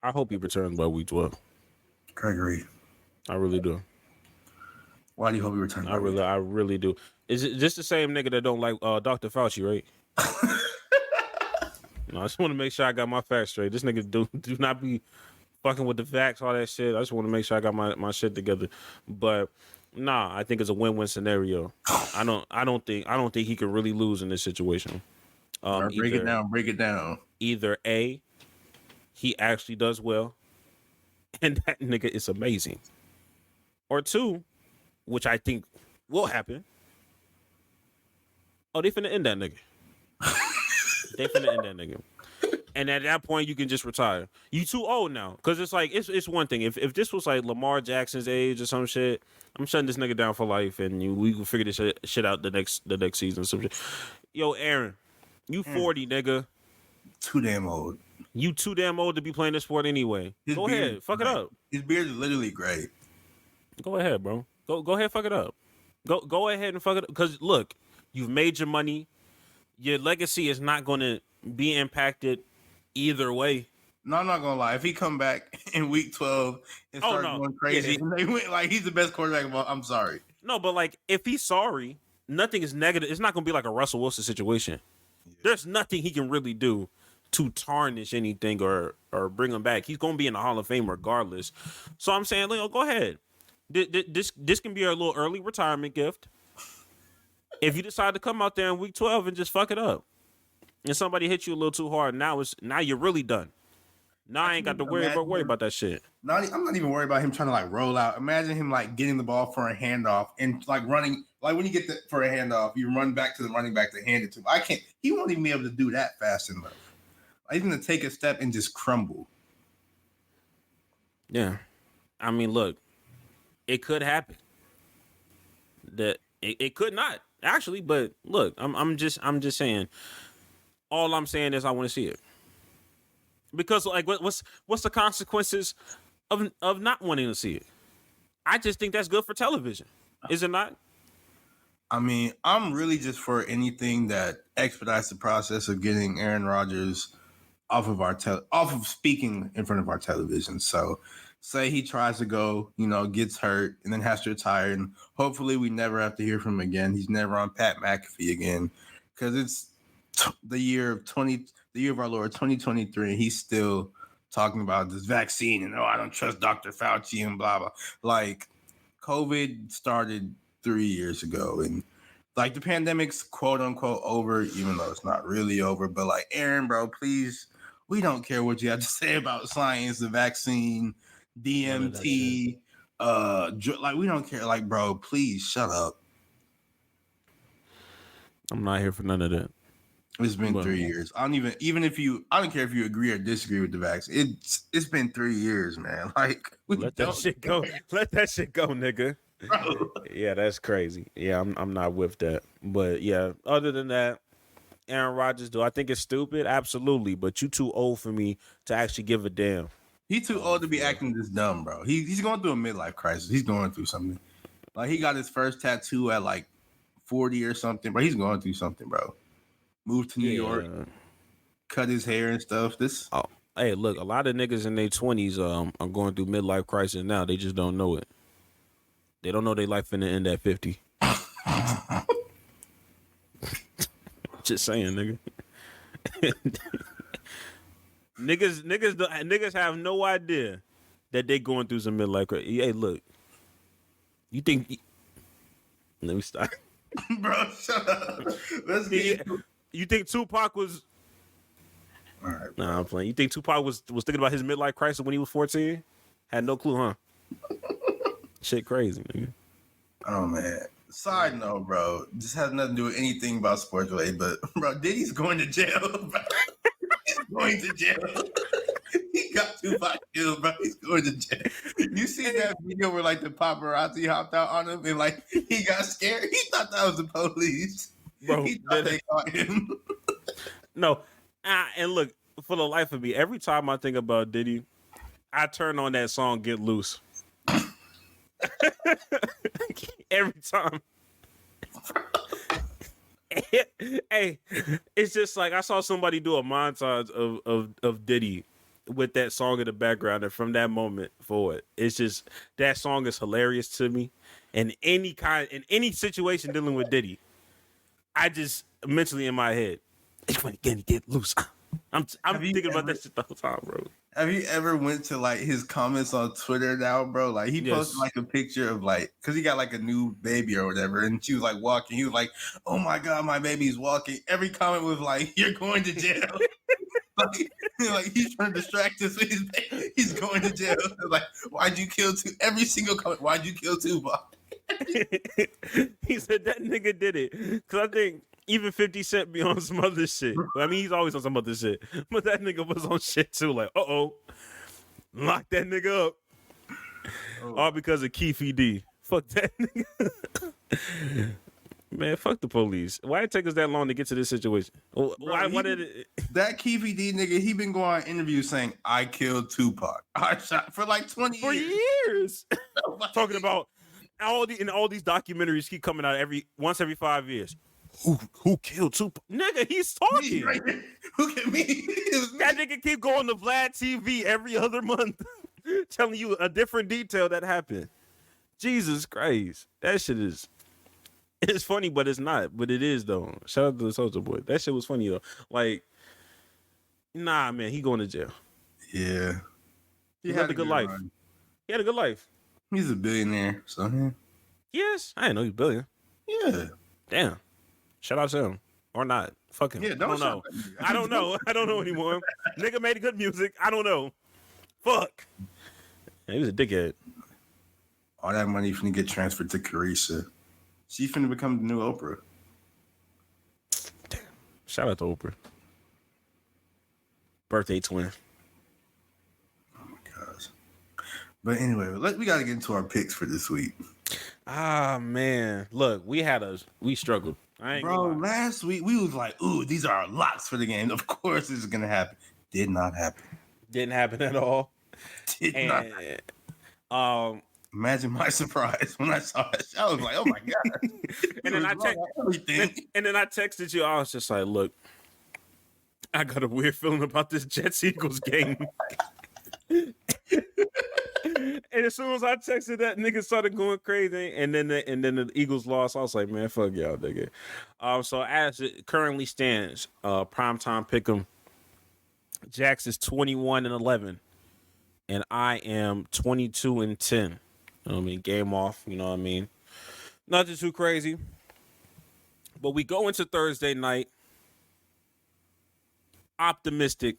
I hope he returns by week 12. Gregory, I really do. why do you hope he returns? I really do. Is it just the same nigga that don't like Dr. Fauci, right? No, I just want to make sure I got my facts straight. This nigga do not be fucking with the facts, all that shit. I just want to make sure I got my shit together. But nah, I think it's a win-win scenario. I don't think he could really lose in this situation. Break it down. Either A, he actually does well, and that nigga is amazing. Or two, which I think will happen. Oh, they finna end that nigga. They finna end that nigga. And at that point, you can just retire. You too old now. Because it's like, it's one thing. If this was like Lamar Jackson's age or some shit, I'm shutting this nigga down for life, and we can figure this shit out the next season. Some shit. Yo, Aaron, you 40, nigga. Too damn old. You too damn old to be playing this sport anyway. Go ahead, fuck it up. His beard is literally great. Go ahead, bro. Go ahead, fuck it up. Go ahead and fuck it up. Because look, you've made your money. Your legacy is not going to be impacted either way. No, I'm not gonna lie. If he come back in week 12 and start going crazy, and they went like he's the best quarterback of all, I'm sorry. No, but like if he's sorry, nothing is negative. It's not gonna be like a Russell Wilson situation. Yeah. There's nothing he can really do to tarnish anything or bring him back. He's gonna be in the Hall of Fame regardless. So I'm saying, go ahead. This can be a little early retirement gift. If you decide to come out there in week 12 and just fuck it up, and somebody hit you a little too hard, now you're really done. Now I ain't got to worry about that shit. I'm not even worried about him trying to like roll out. Imagine him like getting the ball for a handoff and like running. Like when you get for a handoff, you run back to the running back to hand it to him. He won't even be able to do that fast enough. He's going to take a step and just crumble. Yeah. I mean, look, it could happen. That it could not actually, but look, I'm just saying. All I'm saying is I want to see it. Because like what's the consequences of not wanting to see it? I just think that's good for television. Is it not? I mean, I'm really just for anything that expedites the process of getting Aaron Rodgers off of speaking in front of our television. So say he tries to go, gets hurt and then has to retire, and hopefully we never have to hear from him again. He's never on Pat McAfee again, because it's the year of our Lord 2023, and he's still talking about this vaccine and I don't trust Dr. Fauci and blah blah. Like, COVID started 3 years ago, and like the pandemic's quote unquote over, even though it's not really over. But like, Aaron, bro, please, we don't care what you have to say about science, the vaccine, DMT, like we don't care. Like, bro, please shut up. I'm not here for none of that. It's been 3 years. I don't care if you agree or disagree with the vaccine. It's been 3 years, man. Like, let that shit go. Let that shit go, nigga. Bro. Yeah, that's crazy. Yeah, I'm not with that. But yeah, other than that, Aaron Rodgers, do I think it's stupid? Absolutely. But you too old for me to actually give a damn. He's too old to be acting this dumb, bro. He's going through a midlife crisis. He's going through something. Like, he got his first tattoo at like 40 or something, but he's going through something, bro. Moved to New York, cut his hair and stuff. Hey, look, a lot of niggas in their 20s are going through midlife crisis now. They just don't know it. They don't know their life finna end at 50. Just saying, nigga. niggas have no idea that they going through some midlife crisis. Hey, look, you think? Let me stop, bro. Shut up. Let's get. You think Tupac was? All right, nah, I'm playing. You think Tupac was thinking about his midlife crisis when he was 14? Had no clue, huh? Shit, crazy, nigga. Oh man. Side note, bro. This has nothing to do with anything about sports related, but bro, Diddy's going to jail. Bro. He's going to jail. He got Tupac killed, bro. He's going to jail. You see that video where like the paparazzi hopped out on him and like he got scared? He thought that was the police. Bro, he thought they caught him. No. And look, for the life of me, every time I think about Diddy, I turn on that song "Get Loose." Every time. Hey, it's just like I saw somebody do a montage of Diddy with that song in the background, and from that moment forward, it's just that song is hilarious to me. In any situation dealing with Diddy, I just mentally in my head, it's when get loose. I'm thinking about that shit the whole time, bro. Have you ever went to like his comments on Twitter now, bro? Like he posted Yes. like a picture of like, cause he got like a new baby or whatever, and she was like walking. He was like, "Oh my god, my baby's walking." Every comment was like, "You're going to jail." like he's trying to distract us with his baby. He's going to jail. Like, why'd you kill two? Every single comment, why'd you kill Tupac? He said that nigga did it. Cause I think even 50 Cent be on some other shit. I mean, he's always on some other shit. But that nigga was on shit too. Like, lock that nigga up. All because of Keefe D. Fuck that nigga. Man, fuck the police. Why it take us that long to get to this situation? Why did it? That Keefe D nigga, he been going on interviews saying, "I killed Tupac. I shot," for like 20 years. Talking about all these documentaries keep coming out once every 5 years. Who killed Tupac? Nigga, he's talking. Right. Look at me. That nigga keep going to Vlad TV every other month, telling you a different detail that happened. Jesus Christ, that shit is. It's funny, but it's not. But it is though. Shout out to the Soldier Boy. That shit was funny though. Like, nah, man, he going to jail. Yeah, He had a good life. run. He had a good life. He's a billionaire, so yeah. Yes, I didn't know he was a billion. Yeah. Damn. Shout out to him or not. Fuck him. Yeah, I don't know. I don't know. I don't know anymore. Nigga made good music. I don't know. Fuck. Yeah, he was a dickhead. All that money finna get transferred to Carissa. She's finna become the new Oprah. Damn. Shout out to Oprah. Birthday twin. Oh my gosh. But anyway, we gotta get into our picks for this week. Ah man, look, we struggled. I ain't Bro, gonna lie. last week we was like, "Ooh, these are our locks for the game. Of course, this is gonna happen." Did not happen. Didn't happen at all. Did not. And Imagine my surprise when I saw it. I was like, "Oh my god!" and then everything. and then I texted you. I was just like, look, I got a weird feeling about this Jets Eagles game. And as soon as I texted that, nigga started going crazy, and then the Eagles lost. I was like, man, fuck y'all, nigga. So as it currently stands, primetime pick'em, Jax is 21-11, and I am 22-10. You know what I mean? Game off. You know what I mean? Nothing too crazy. But we go into Thursday night optimistic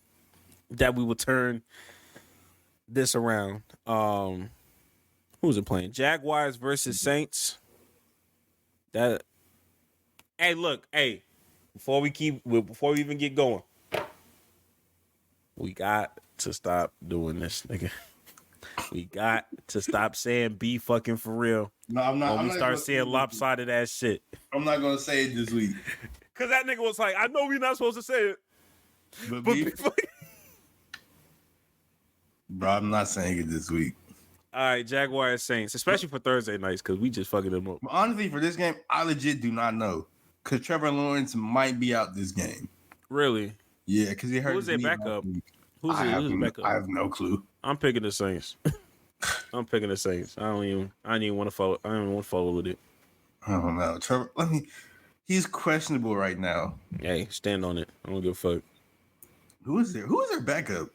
that we will turn this around. Who's it playing? Jaguars versus Saints. Hey, before we even get going, we got to stop doing this, nigga. We got to stop saying "be fucking for real." No, I'm not. When we start saying lopsided ass shit. I'm not gonna say it this week. Cause that nigga was like, I know we're not supposed to say it, But but bro, I'm not saying it this week. all right, Jaguars Saints, especially for Thursday nights, because we just fucking them up. But honestly, for this game, I legit do not know. Because Trevor Lawrence might be out this game. Really? Yeah, because he hurt Who's his their knee backup? last week. Who's his backup? I have no clue. I'm picking the Saints. I'm picking the Saints. I don't even want to follow. I don't even want to follow with it. I don't know. Trevor, he's questionable right now. Hey, stand on it. I don't give a fuck. Who is there? Who is their backup?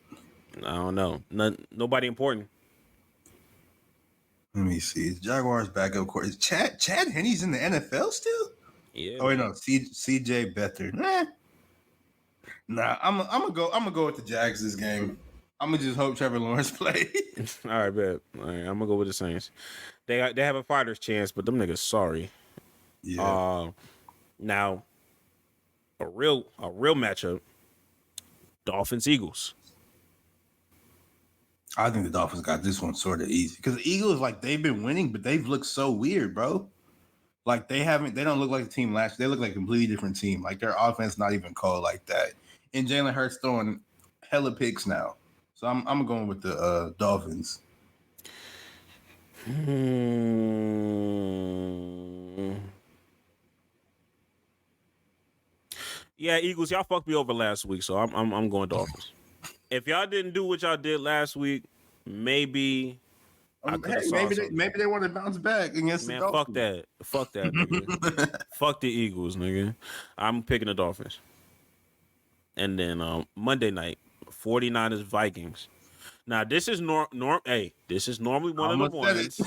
I don't know. Nobody important. Let me see. Is Jaguars backup court? Is Chad Henney's in the NFL still? Yeah. Oh wait, no. CJ Beathard. Nah, I'm gonna go with the Jags this game. I'm gonna just hope Trevor Lawrence plays. All right, bet. All right, I'm gonna go with the Saints. They have a fighter's chance, but them niggas sorry. Yeah. Now, a real matchup. Dolphins Eagles. I think the Dolphins got this one sort of easy because the Eagles, like, they've been winning, but they've looked so weird, bro. Like they don't look like the team last year. They look like a completely different team. Like their offense not even called like that. and Jalen Hurts throwing hella picks now. So I'm going with the Dolphins. Yeah, Eagles, y'all fucked me over last week, so I'm going Dolphins. If y'all didn't do what y'all did last week, maybe I could have Hey, saw something. maybe they want to bounce back against the Man, Dolphins. fuck that, nigga. Fuck the Eagles, nigga. I'm picking the Dolphins. And then Monday night, 49ers Vikings. Now this is this is normally one of the Almost said ones. it.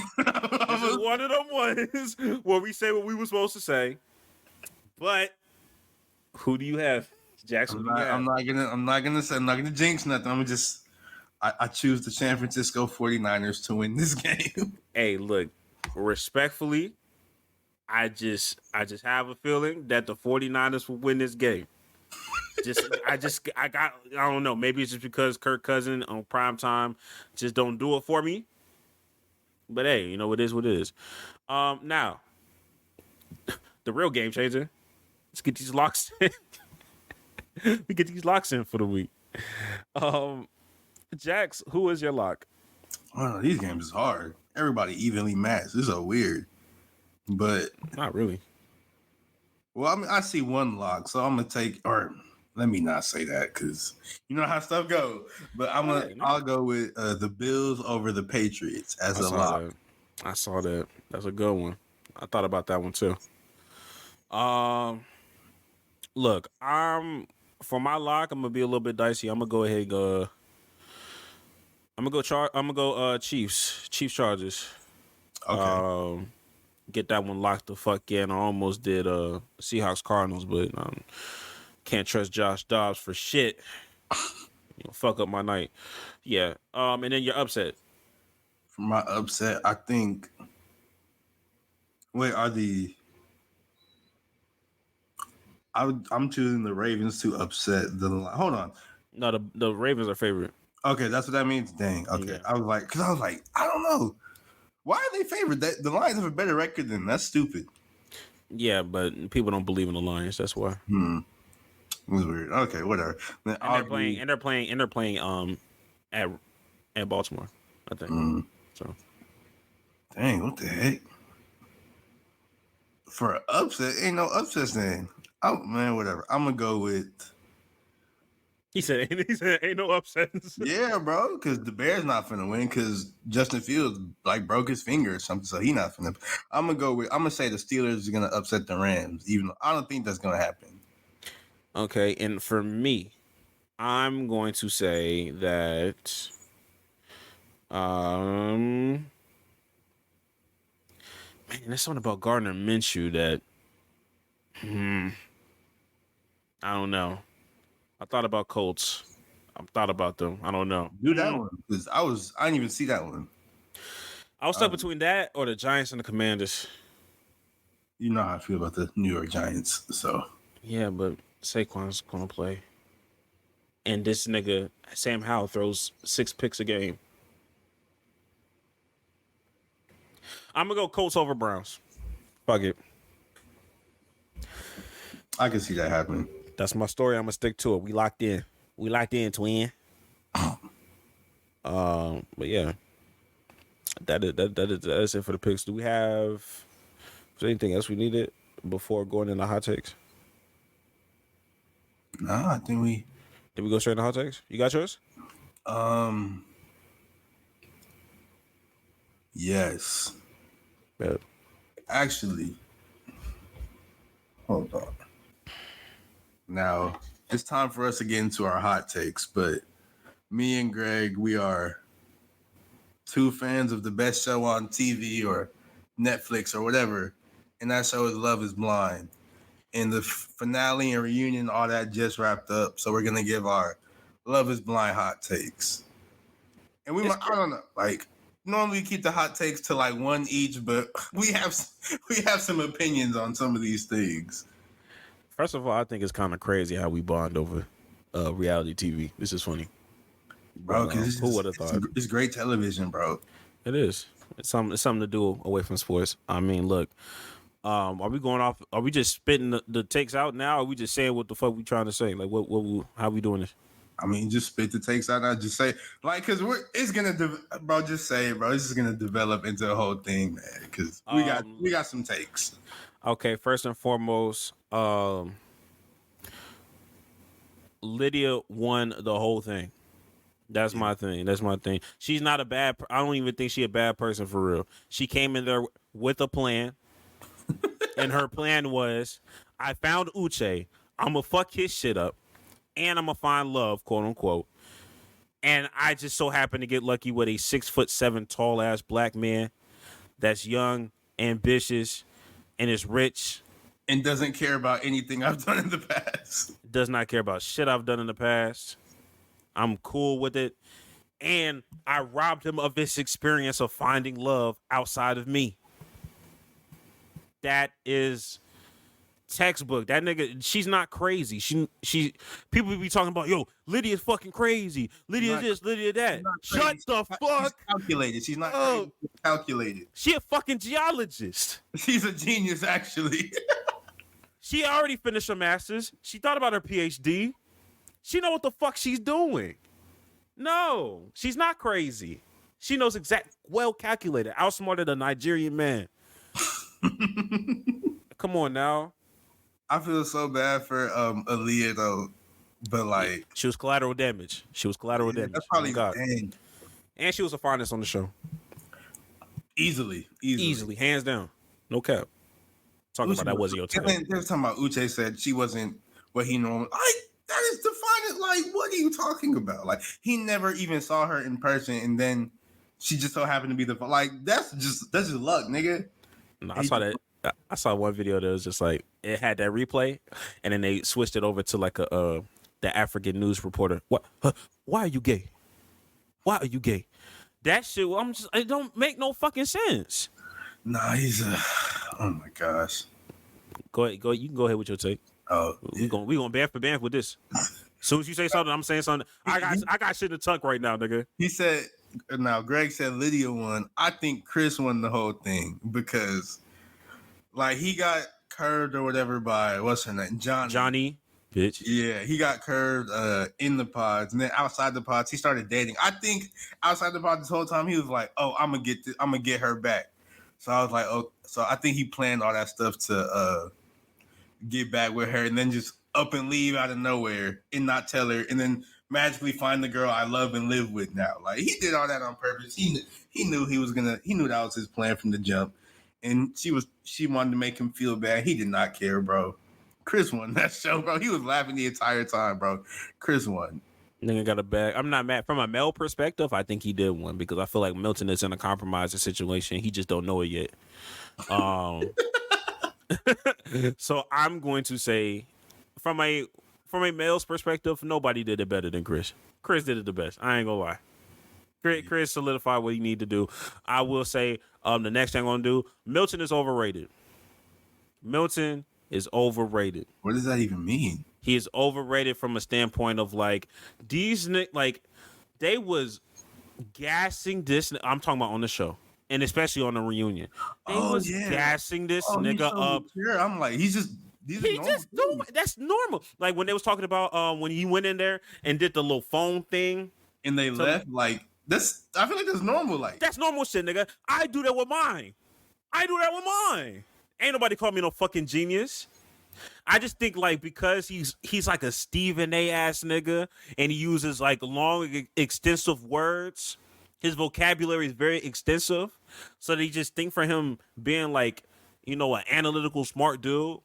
This is one of them ones where we say what we were supposed to say. But who do you have, Jackson? I'm not gonna jinx nothing. I choose the San Francisco 49ers to win this game. Hey, look, respectfully, I just have a feeling that the 49ers will win this game. I don't know. Maybe it's just because Kirk Cousins on prime time just don't do it for me. But hey, you know it is what it is. Now the real game changer. Let's get these locks in. We get these locks in for the week. Jax, who is your lock? Oh, these games is hard. Everybody evenly matched. This is so weird. But Not really. well, I mean, I see one lock, so I'm gonna take. Or let me not say that because you know how stuff go. But I'll go with the Bills over the Patriots as a lock. I saw that. That's a good one. I thought about that one too. Look, for my lock, I'm gonna be a little bit dicey. I'm gonna go ahead and go. I'm gonna go Chiefs Chargers. Okay. Get that one locked the fuck in. I almost did Seahawks Cardinals, but can't trust Josh Dobbs for shit. Fuck up my night. Yeah. And then your upset. For my upset, I think. Wait, I'm choosing the Ravens to upset the. Hold on. No, the Ravens are favorite. Okay, that's what that means. Dang. Okay, Yeah. I was like, I don't know. Why are they favored? The Lions have a better record than that's stupid. Yeah, but people don't believe in the Lions. That's why. It was weird. Okay, whatever. Then And they're playing at Baltimore, I think. So dang, what the heck? For an upset, ain't no upset thing. Oh man, whatever. I'm gonna go with. he said ain't no upsets. Yeah, bro, because the Bears not finna win because Justin Fields broke his finger or something, so he not finna. I'm gonna say the Steelers are gonna upset the Rams, even though I don't think that's gonna happen. Okay, and for me, I'm going to say that man, there's something about Gardner Minshew that I don't know. I thought about Colts. I thought about them. I don't know. Do that one because I didn't even see that one. I was stuck between that or the Giants and the Commanders. You know how I feel about the New York Giants, so Yeah, but Saquon's gonna play, and this nigga Sam Howell throws 6 picks a game. I'm gonna go Colts over Browns. Fuck it. I can see that happening. That's my story. I'm gonna stick to it. We locked in. Twin. But yeah, that is it for the picks. Do we have is there anything else we needed before going into hot takes? Nah, I think Did we go straight into hot takes? You got yours? Yes. Yeah. Actually, hold on. Now, it's time for us to get into our hot takes, but me and Greg, we are 2 fans of the best show on TV or Netflix or whatever, and that show is Love is Blind. And the finale and reunion, all that just wrapped up, so we're going to give our Love is Blind hot takes. And I don't know, normally we keep the hot takes to 1 each, but we have some opinions on some of these things. First of all, I think it's kind of crazy how we bond over reality TV. This is funny, bro. Because who would have thought? It's great television, bro. It is. It's something to do away from sports. I mean, look, Are we going off? Are we just spitting the takes out now? Or are we just saying what the fuck we trying to say? Like, how we doing this? I mean, just spit the takes out. I just say, like, cause it's gonna, bro. Just say it, bro. This is gonna develop into a whole thing, man. Cause we got some takes. Okay, first and foremost, Lydia won the whole thing. That's my thing. That's my thing. She's not a bad. I don't even think she's a bad person for real. She came in there with a plan, and her plan was, I found Uche. I'm gonna fuck his shit up, and I'm gonna find love, quote unquote. And I just so happen to get lucky with a 6'7" tall ass black man that's young, ambitious, and is rich. And doesn't care about anything I've done in the past. Does not care about shit I've done in the past. I'm cool with it. And I robbed him of this experience of finding love outside of me. That is textbook. That nigga, she's not crazy. She people be talking about, yo, Lydia's fucking crazy. Lydia this, Lydia that. Shut the fuck. She's calculated. She's not crazy. She's calculated. She a fucking geologist. She's a genius, actually. She already finished her master's. She thought about her PhD. She know what the fuck she's doing. No, she's not crazy. She knows well calculated. Outsmarted a Nigerian man. Come on now. I feel so bad for Aaliyah though, but like she was collateral damage. That's probably dang. And she was the finest on the show. Easily, hands down, no cap. Talking about that wasn't your type. They were talking about Uche said she wasn't what he normally. That is defining. Like, what are you talking about? Like, he never even saw her in person, and then she just so happened to be the like. That's just luck, nigga. No, I saw one video that was just like it had that replay, and then they switched it over to like the African news reporter. What? Why are you gay? Why are you gay? That shit. It don't make no fucking sense. Nah, he's a. Oh my gosh. Go ahead. You can go ahead with your take. Oh, we gonna band for band with this. As soon as you say something, I'm saying something. I got shit in the tuck right now, nigga. He said. Now, Greg said Lydia won. I think Chris won the whole thing because, like, he got curved or whatever by what's her name, Johnny, bitch. Yeah, he got curved in the pods, and then outside the pods, he started dating. I think outside the pods this whole time, he was like, "Oh, I'm gonna get her back." So I was like, "Oh," so I think he planned all that stuff to get back with her, and then just up and leave out of nowhere and not tell her, and then magically find the girl I love and live with now. Like, he did all that on purpose. He knew he knew that was his plan from the jump. And she wanted to make him feel bad. He did not care, bro. Chris won that show, bro. He was laughing the entire time, bro. Chris won. Nigga got a bag. I'm not mad. From a male perspective, I think he did win because I feel like Milton is in a compromising situation. He just don't know it yet. So I'm going to say from a male's perspective, nobody did it better than Chris. Chris did it the best. I ain't gonna lie. Chris solidified what he need to do. I will say the next thing I'm gonna do, Milton is overrated. Milton is overrated. What does that even mean? He is overrated from a standpoint of like these like they was gassing this. I'm talking about on the show. And especially on the reunion. They was gassing this nigga up. Sure. I'm like, he's just that's normal. Like when they was talking about when he went in there and did the little phone thing and they left, like this. I feel like that's normal. Like that's normal shit, nigga. I do that with mine. Ain't nobody call me no fucking genius. I just think like because he's like a Stephen A ass nigga and he uses like long extensive words. His vocabulary is very extensive, so they just think for him being like, you know, an analytical, smart dude,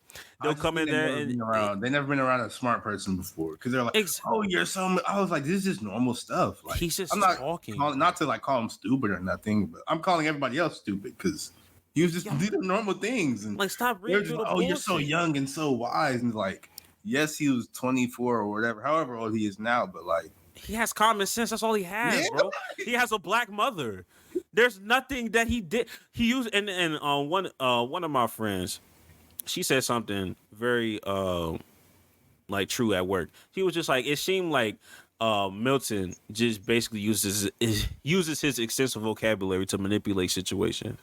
they'll come in there and they never been around a smart person before because they're like, "Oh, you're so." I was like, "This is just normal stuff." Like, he's just talking, not to like call him stupid or nothing, but I'm calling everybody else stupid because he was just these are normal things and like stop reading through the bullshit. You're so young and so wise and like, yes, he was 24 or whatever, however old he is now, but like. He has common sense. That's all he has, bro. He has a black mother. There's nothing that he did. He used and one of my friends, she said something very like true at work. He was just like it seemed like Milton just basically uses his extensive vocabulary to manipulate situations.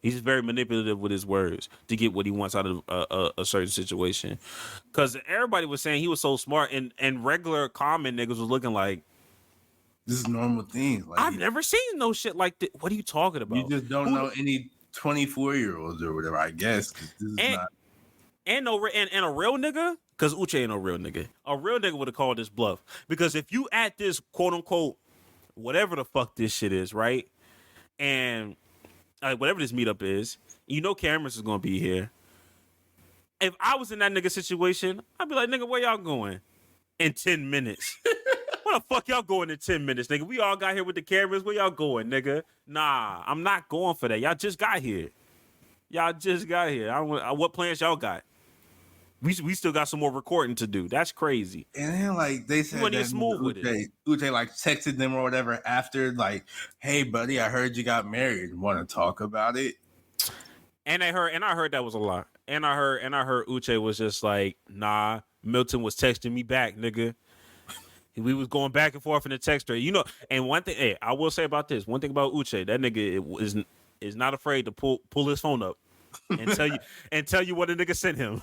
He's very manipulative with his words to get what he wants out of a certain situation. Because everybody was saying he was so smart, and regular common niggas was looking like, This is normal things. Like I've never seen no shit like this. What are you talking about? you just don't know any 24-year-olds or whatever. I guess 'cause this is not. And a real nigga, because Uche ain't no real nigga. A real nigga would have called this bluff. Because if you at this quote unquote whatever the fuck this shit is, right? And whatever this meetup is, you know cameras is gonna be here. If I was in that nigga situation, I'd be like, nigga, where y'all going? In 10 minutes. Where the fuck y'all going in 10 minutes, nigga? We all got here with the cameras. Where y'all going, nigga? Nah, I'm not going for that. Y'all just got here. What plans y'all got? We still got some more recording to do. That's crazy. And then like they said wasn't that even smooth with it. Uche like texted them or whatever after, like, hey buddy, I heard you got married. Want to talk about it? And I heard that was a lie. And I heard Uche was just like, nah, Milton was texting me back, nigga. We was going back and forth in the text thread. You know, and one thing, hey, I will say about this, one thing about Uche, that nigga is not afraid to pull his phone up and tell you what a nigga sent him.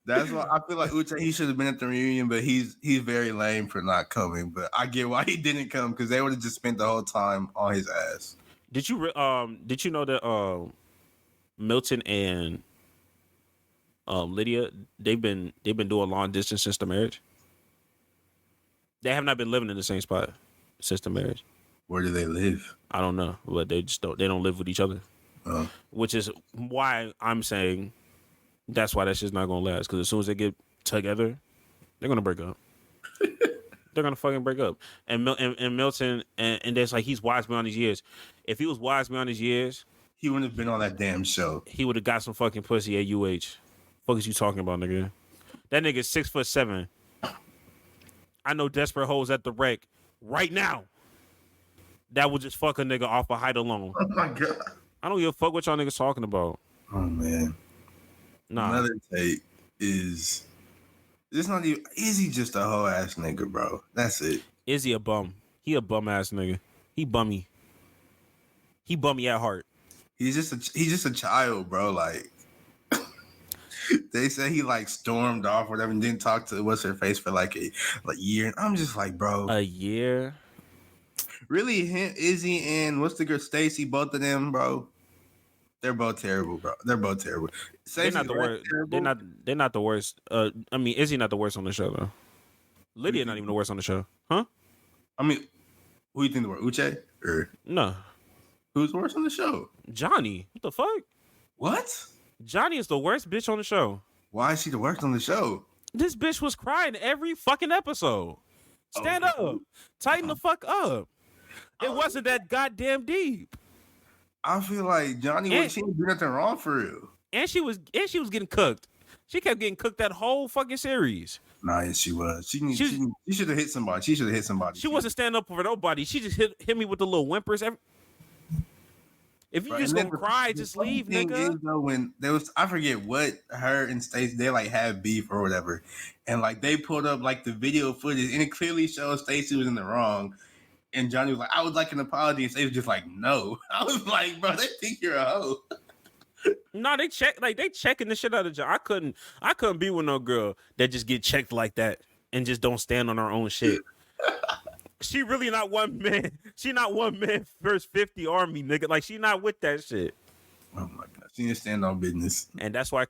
That's why I feel like Uche, he should have been at the reunion, but he's very lame for not coming. But I get why he didn't come, because they would have just spent the whole time on his ass. Did you know that Milton and Lydia, they've been doing long distance since the marriage? They have not been living in the same spot since the marriage. Where do they live? I don't know, but they don't live with each other. Which is why I'm saying that's why that shit's not gonna last. Because as soon as they get together, they're gonna break up. They're gonna fucking break up. And Milton and there's like, he's wise beyond his years. If he was wise beyond his years, he wouldn't have been on that damn show. He would have got some fucking pussy at UH. Fuck is you talking about, nigga? That nigga's 6'7". I know desperate hoes at the wreck right now that will just fuck a nigga off a height alone. Oh my god. I don't give a fuck what y'all niggas talking about. Oh man. Nah. Another take is not even, is he just a hoe ass nigga, bro? That's it. Is he a bum? He a bum ass nigga. He bummy. He bummy at heart. He's just a child, bro. Like they say he like stormed off or whatever and didn't talk to what's her face for like a year. And I'm just like, bro. A year? Really, him, Izzy, and what's the girl, Stacy, both of them, bro. They're both terrible, bro. They're both terrible. They're not the worst. They're not the worst. I mean, Izzy not the worst on the show though. Lydia not even the worst on the show, huh? I mean, who you think the worst? Uche or no? Who's the worst on the show? Johnny. What the fuck? What? Johnny is the worst bitch on the show. Why is she the worst on the show? This bitch was crying every fucking episode. Stand up. Tighten the fuck up. It wasn't that goddamn deep. I feel like Johnny, she didn't do nothing wrong for real. And she was getting cooked. She kept getting cooked that whole fucking series. Nah, yes, she was. She should have hit somebody. She should have hit somebody. She wasn't standing up for nobody. She just hit me with the little whimpers. If you just gonna cry, just leave, nigga. Though, when there was, I forget what her and Stacey, they like had beef or whatever, and like they pulled up like the video footage, and it clearly shows Stacey was in the wrong, and Johnny was like, "I would like an apology," and Stacey was just like, "No." I was like, "Bro, they think you're a hoe." No, they checking the shit out of John. I couldn't be with no girl that just get checked like that and just don't stand on her own shit. She really not one man. She not one man first 50 army, nigga. Like, she not with that shit. Oh my god, she didn't stand on business. And that's why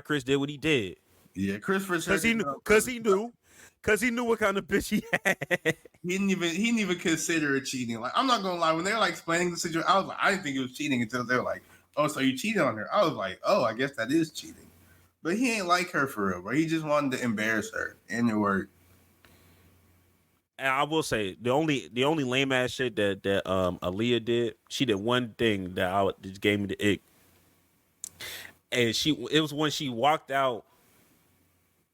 Chris did what he did. Yeah, Chris for sure. Because he knew what kind of bitch he had. He didn't even consider it cheating. Like, I'm not gonna lie, when they were like explaining the situation, I was like, I didn't think it was cheating until they were like, "Oh, so you cheated on her?" I was like, "Oh, I guess that is cheating." But he ain't like her for real, bro. He just wanted to embarrass her, and it worked. And I will say the only lame ass shit that Aaliyah did, she did one thing that just gave me the ick, and it was when she walked out,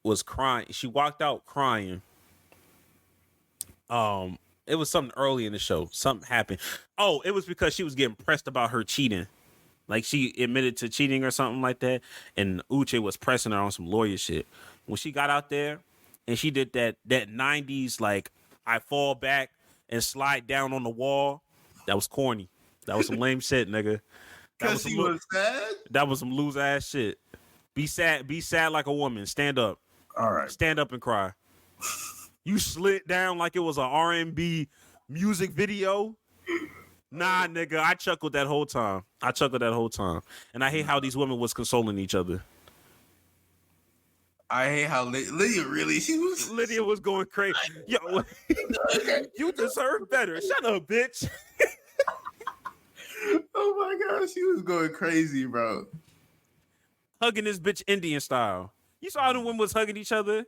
was crying. She walked out crying. It was something early in the show. Something happened. Oh, it was because she was getting pressed about her cheating. Like, she admitted to cheating or something like that, and Uche was pressing her on some lawyer shit. When she got out there and she did that 90s, like, I fall back and slide down on the wall, that was corny. That was some lame shit, nigga. Because she was sad? That was some loose ass shit. Be sad like a woman. Stand up. All right. Stand up and cry. You slid down like it was a R&B music video. Nah, nigga, I chuckled that whole time. And I hate how these women was consoling each other. I hate how Lydia Lydia was going crazy. Yo, you deserve better. Shut up, bitch. Oh my gosh, she was going crazy, bro. Hugging this bitch Indian style. You saw the women was hugging each other?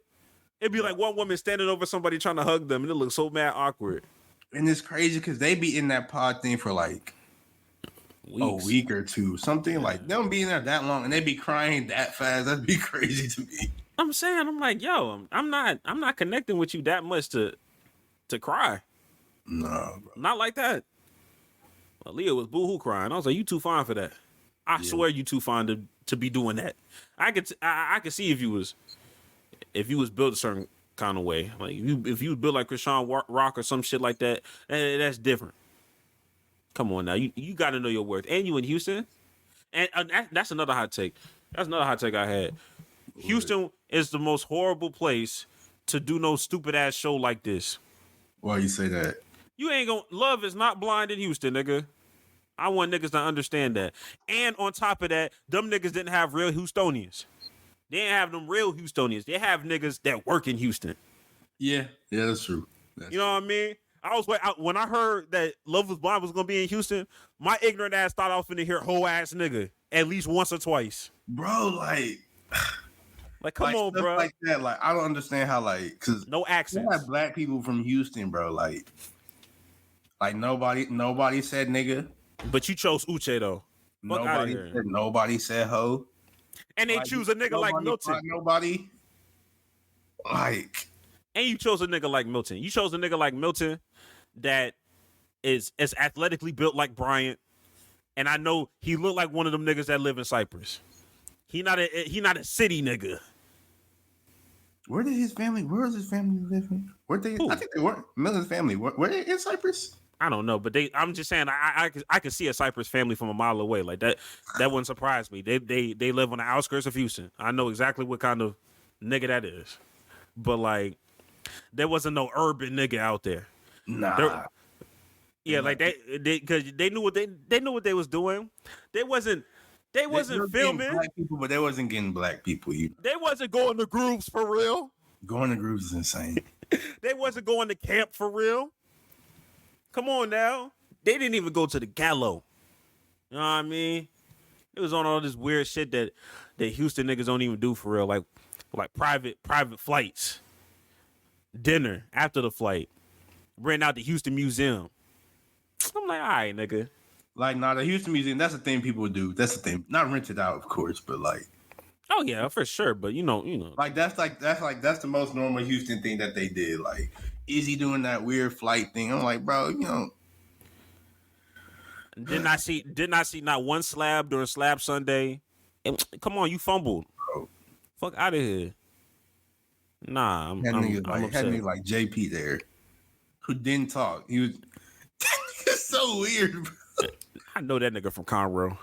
It'd be like one woman standing over somebody trying to hug them, and it looks so mad awkward. And it's crazy because they be in that pod thing for like Weeks. a week or two. Something like they don't be in there that long and they be crying that fast. That'd be crazy to me. I'm saying, I'm like, yo, I'm not connecting with you that much to cry. No, bro. Not like that. Well, Leah was boohoo crying. I was like, you too fine for that. I swear you too fine to be doing that. I could see if you was built a certain kind of way. Like if you was built like Krishan Rock or some shit like that, that's different. Come on now, you got to know your worth. And you in Houston, and that's another hot take. That's another hot take I had. Houston is the most horrible place to do no stupid ass show like this. Why you say that? You ain't gonna love is not blind in Houston, nigga. I want niggas to understand that. And on top of that, them niggas didn't have real Houstonians. They didn't have them real Houstonians. They have niggas that work in Houston. Yeah, that's true. You know what I mean? When I heard that Love is Blind was gonna be in Houston, my ignorant ass thought I was finna hear whole ass nigga at least once or twice. Bro, like come on, bro. Like that, like I don't understand how, like, cause no accents. We have black people from Houston, bro. Like nobody said nigga. But you chose Uche though. Nobody said ho. And they choose a nigga like Milton. Nobody. Like. And you chose a nigga like Milton. You chose a nigga like Milton that is as athletically built like Bryant. And I know he looked like one of them niggas that live in Cyprus. He not a city nigga. Where was his family living? I think they weren't. Milton's family. Were they in Cyprus? I don't know, but I'm just saying I could see a Cypress family from a mile away. Like that wouldn't surprise me. They live on the outskirts of Houston. I know exactly what kind of nigga that is. But like there wasn't no urban nigga out there. Nah. Like because they knew what they was doing. They wasn't filming black people, but they wasn't getting black people. They wasn't going to groups for real. Going to groups is insane. They wasn't going to camp for real. Come on now. They didn't even go to the Gallo. You know what I mean? It was on all this weird shit that Houston niggas don't even do for real. Like private flights. Dinner after the flight. Renting out the Houston Museum. I'm like, all right, nigga. Like, the Houston Museum, that's the thing people do. That's the thing. Not rented out, of course, but like. Oh yeah, for sure. But you know. That's the most normal Houston thing that they did. Like, is he doing that weird flight thing? I'm like, bro, Did not see not one slab during Slab Sunday. And, come on, you fumbled. Bro. Fuck out of here. Nah, I'm upset. Had me like JP there, who didn't talk. He was so weird, bro. I know that nigga from Conroe.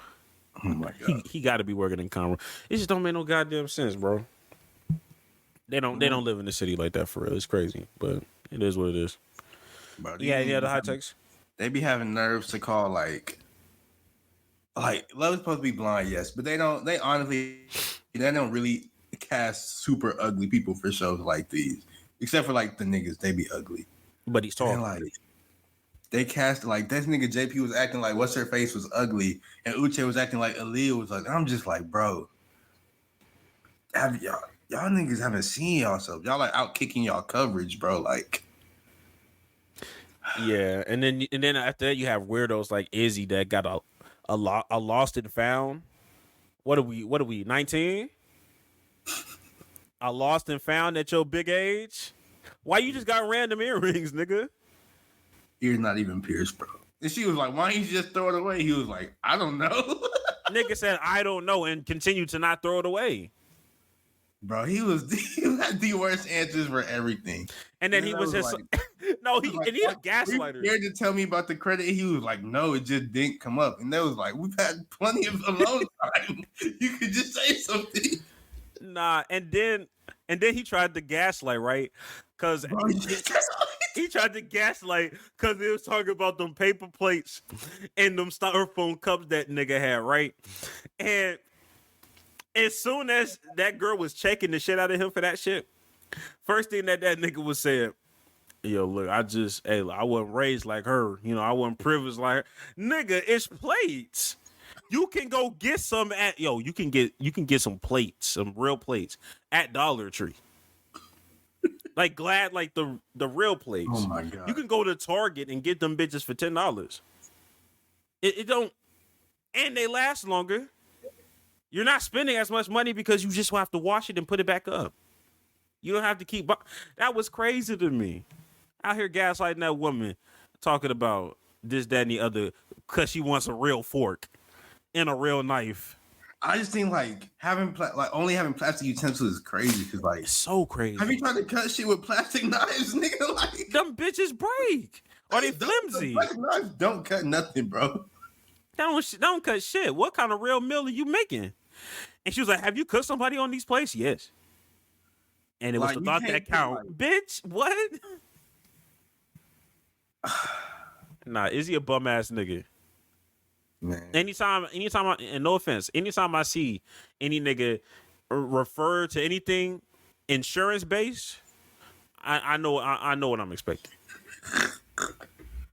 Oh my god, he got to be working in Conroe. It just don't make no goddamn sense, bro. They don't live in the city like that for real. It's crazy, but it is what it is. Bro, Yeah, the high takes. They be having nerves to call like Love is supposed to be blind, yes, but they honestly don't really cast super ugly people for shows like these, except for like the niggas. They be ugly, but he's tall. And, like, they cast like this nigga JP was acting like what's her face was ugly, and Uche was acting like Aaliyah was ugly. I'm just like, bro, y'all niggas haven't seen yourself. Y'all like out kicking y'all coverage, bro. Like, yeah, and then after that you have weirdos like Izzy that got a lost and found. What are we 19? A lost and found at your big age? Why you just got random earrings, nigga? Ears not even pierced, bro. And she was like, why don't you just throw it away? He was like, I don't know. Nigga said, I don't know, and continued to not throw it away. Bro, he had the worst answers for everything. And then he was just like, No, He was he a "Were you gaslighter. scared to tell me about the credit?" He was like, "No, it just didn't come up." And they was like, "We've had plenty of alone time. You could just say something." Nah, and then he tried to gaslight, right? Because Bro, he tried to gaslight because he was talking about them paper plates and them styrofoam cups that nigga had, right? And as soon as that girl was checking the shit out of him for that shit, first thing that nigga was saying, yo, look, I wasn't raised like her. You know, I wasn't privileged like her. Nigga, it's plates. You can go get some you can get some plates, some real plates at Dollar Tree. Like Glad, like the real plates. oh my god. You can go to Target and get them bitches for $10. It don't, and they last longer. You're not spending as much money because you just have to wash it and put it back up. You don't have to keep. That was crazy to me. Out here gaslighting that woman, talking about this, that, and the other, because she wants a real fork and a real knife. I just think like only having plastic utensils is crazy because like It's so crazy. have you tried to cut shit with plastic knives, nigga? Like them bitches break? Are they flimsy? Plastic knives don't cut nothing, bro. They don't cut shit. What kind of real meal are you making? And she was like, "Have you cooked somebody on these plates?" Yes. And it was Like, the you thought can't that put, count. like- Bitch, what? Nah, Izzy a bum ass nigga. Man. Anytime, and no offense, anytime I see any nigga refer to anything insurance based, I know what I'm expecting.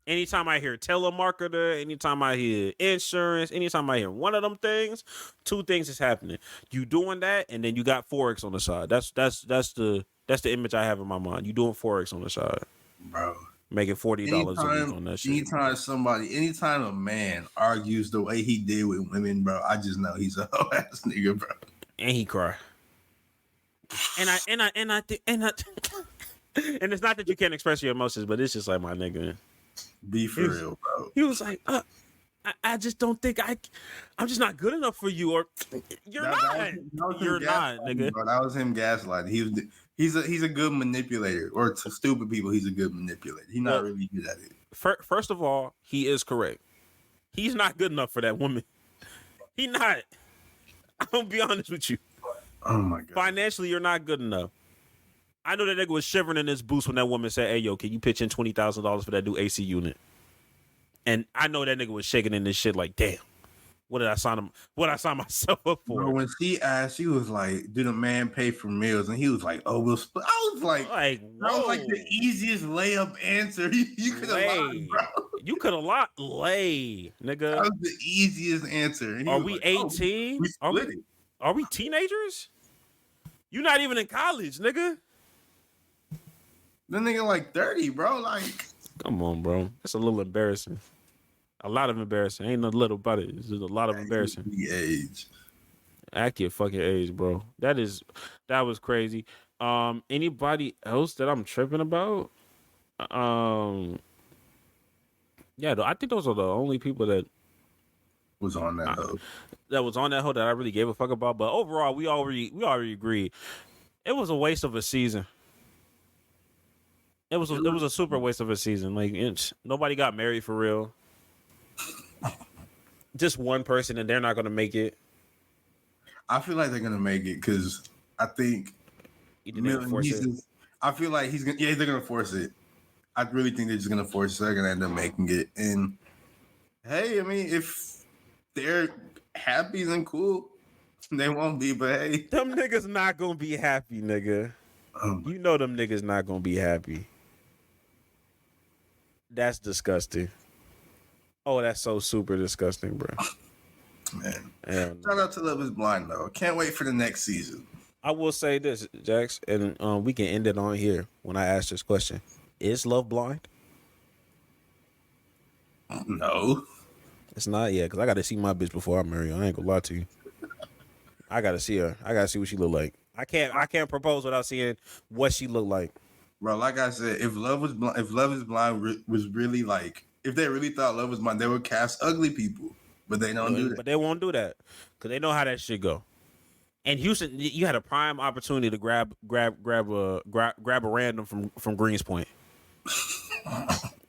Anytime I hear telemarketer, anytime I hear insurance, anytime I hear one of them things, two things is happening. You doing that, and then you got Forex on the side. That's the image I have in my mind. You doing Forex on the side, Bro. making $40 a week on that shit. Anytime a man argues the way he did with women, bro, I just know he's a hoe ass nigga, bro. And he cry. And it's not that you can't express your emotions, but it's just like, my nigga. Be for real, bro. He was like, I just don't think I'm just not good enough for you, or you're not. You're not, nigga. Bro. That was him gaslighting. He's a good manipulator, or to stupid people, he's a good manipulator. He's not really good at it. First of all, he is correct. He's not good enough for that woman. He not. I'm gonna be honest with you. Oh my god. Financially, you're not good enough. I know that nigga was shivering in his boots when that woman said, "Hey, yo, can you pitch in $20,000 for that new AC unit?" And I know that nigga was shaking in this shit like, damn, what did I sign him? What did I sign myself up for? Bro, when she asked, she was like, "Did a man pay for meals?" And he was like, "Oh, we'll split." I was like, that was like the easiest layup answer you could have lied, bro. You could have lied, nigga. That was the easiest answer. Are we 18? We split it. Are we teenagers? You're not even in college, nigga. That nigga like 30, bro. Like, come on, bro. That's a little embarrassing. A lot of embarrassing. Ain't no little about it. It's just a lot of embarrassing. The age. At your fucking age, bro. That was crazy. Anybody else that I'm tripping about? Yeah, I think those are the only people that was on that hoe. That was on that hoe that I really gave a fuck about. But overall, we already agreed. It was a waste of a season. It was a super waste of a season. Like, nobody got married for real. Just one person, and they're not gonna make it. I feel like they're gonna make it because I think I feel like they're gonna force it. I really think they're just gonna force it. So they're gonna end up making it. And hey, I mean, if they're happy, then cool. They won't be, but hey, them niggas not gonna be happy, nigga. You know them niggas not gonna be happy. That's disgusting. Oh, that's so super disgusting, bro. Man. And shout out to Love is Blind, though. Can't wait for the next season. I will say this, Jax, and we can end it on here when I ask this question. Is Love blind? No. It's not yet, because I got to see my bitch before I marry her. I ain't gonna lie to you. I got to see her. I got to see what she look like. I can't propose without seeing what she look like. Bro, like I said, if Love is Blind was really like, if they really thought Love was Blind, they would cast ugly people. But they don't do that. But they won't do that because they know how that shit go. And Houston, you had a prime opportunity to grab a random from Greens Point.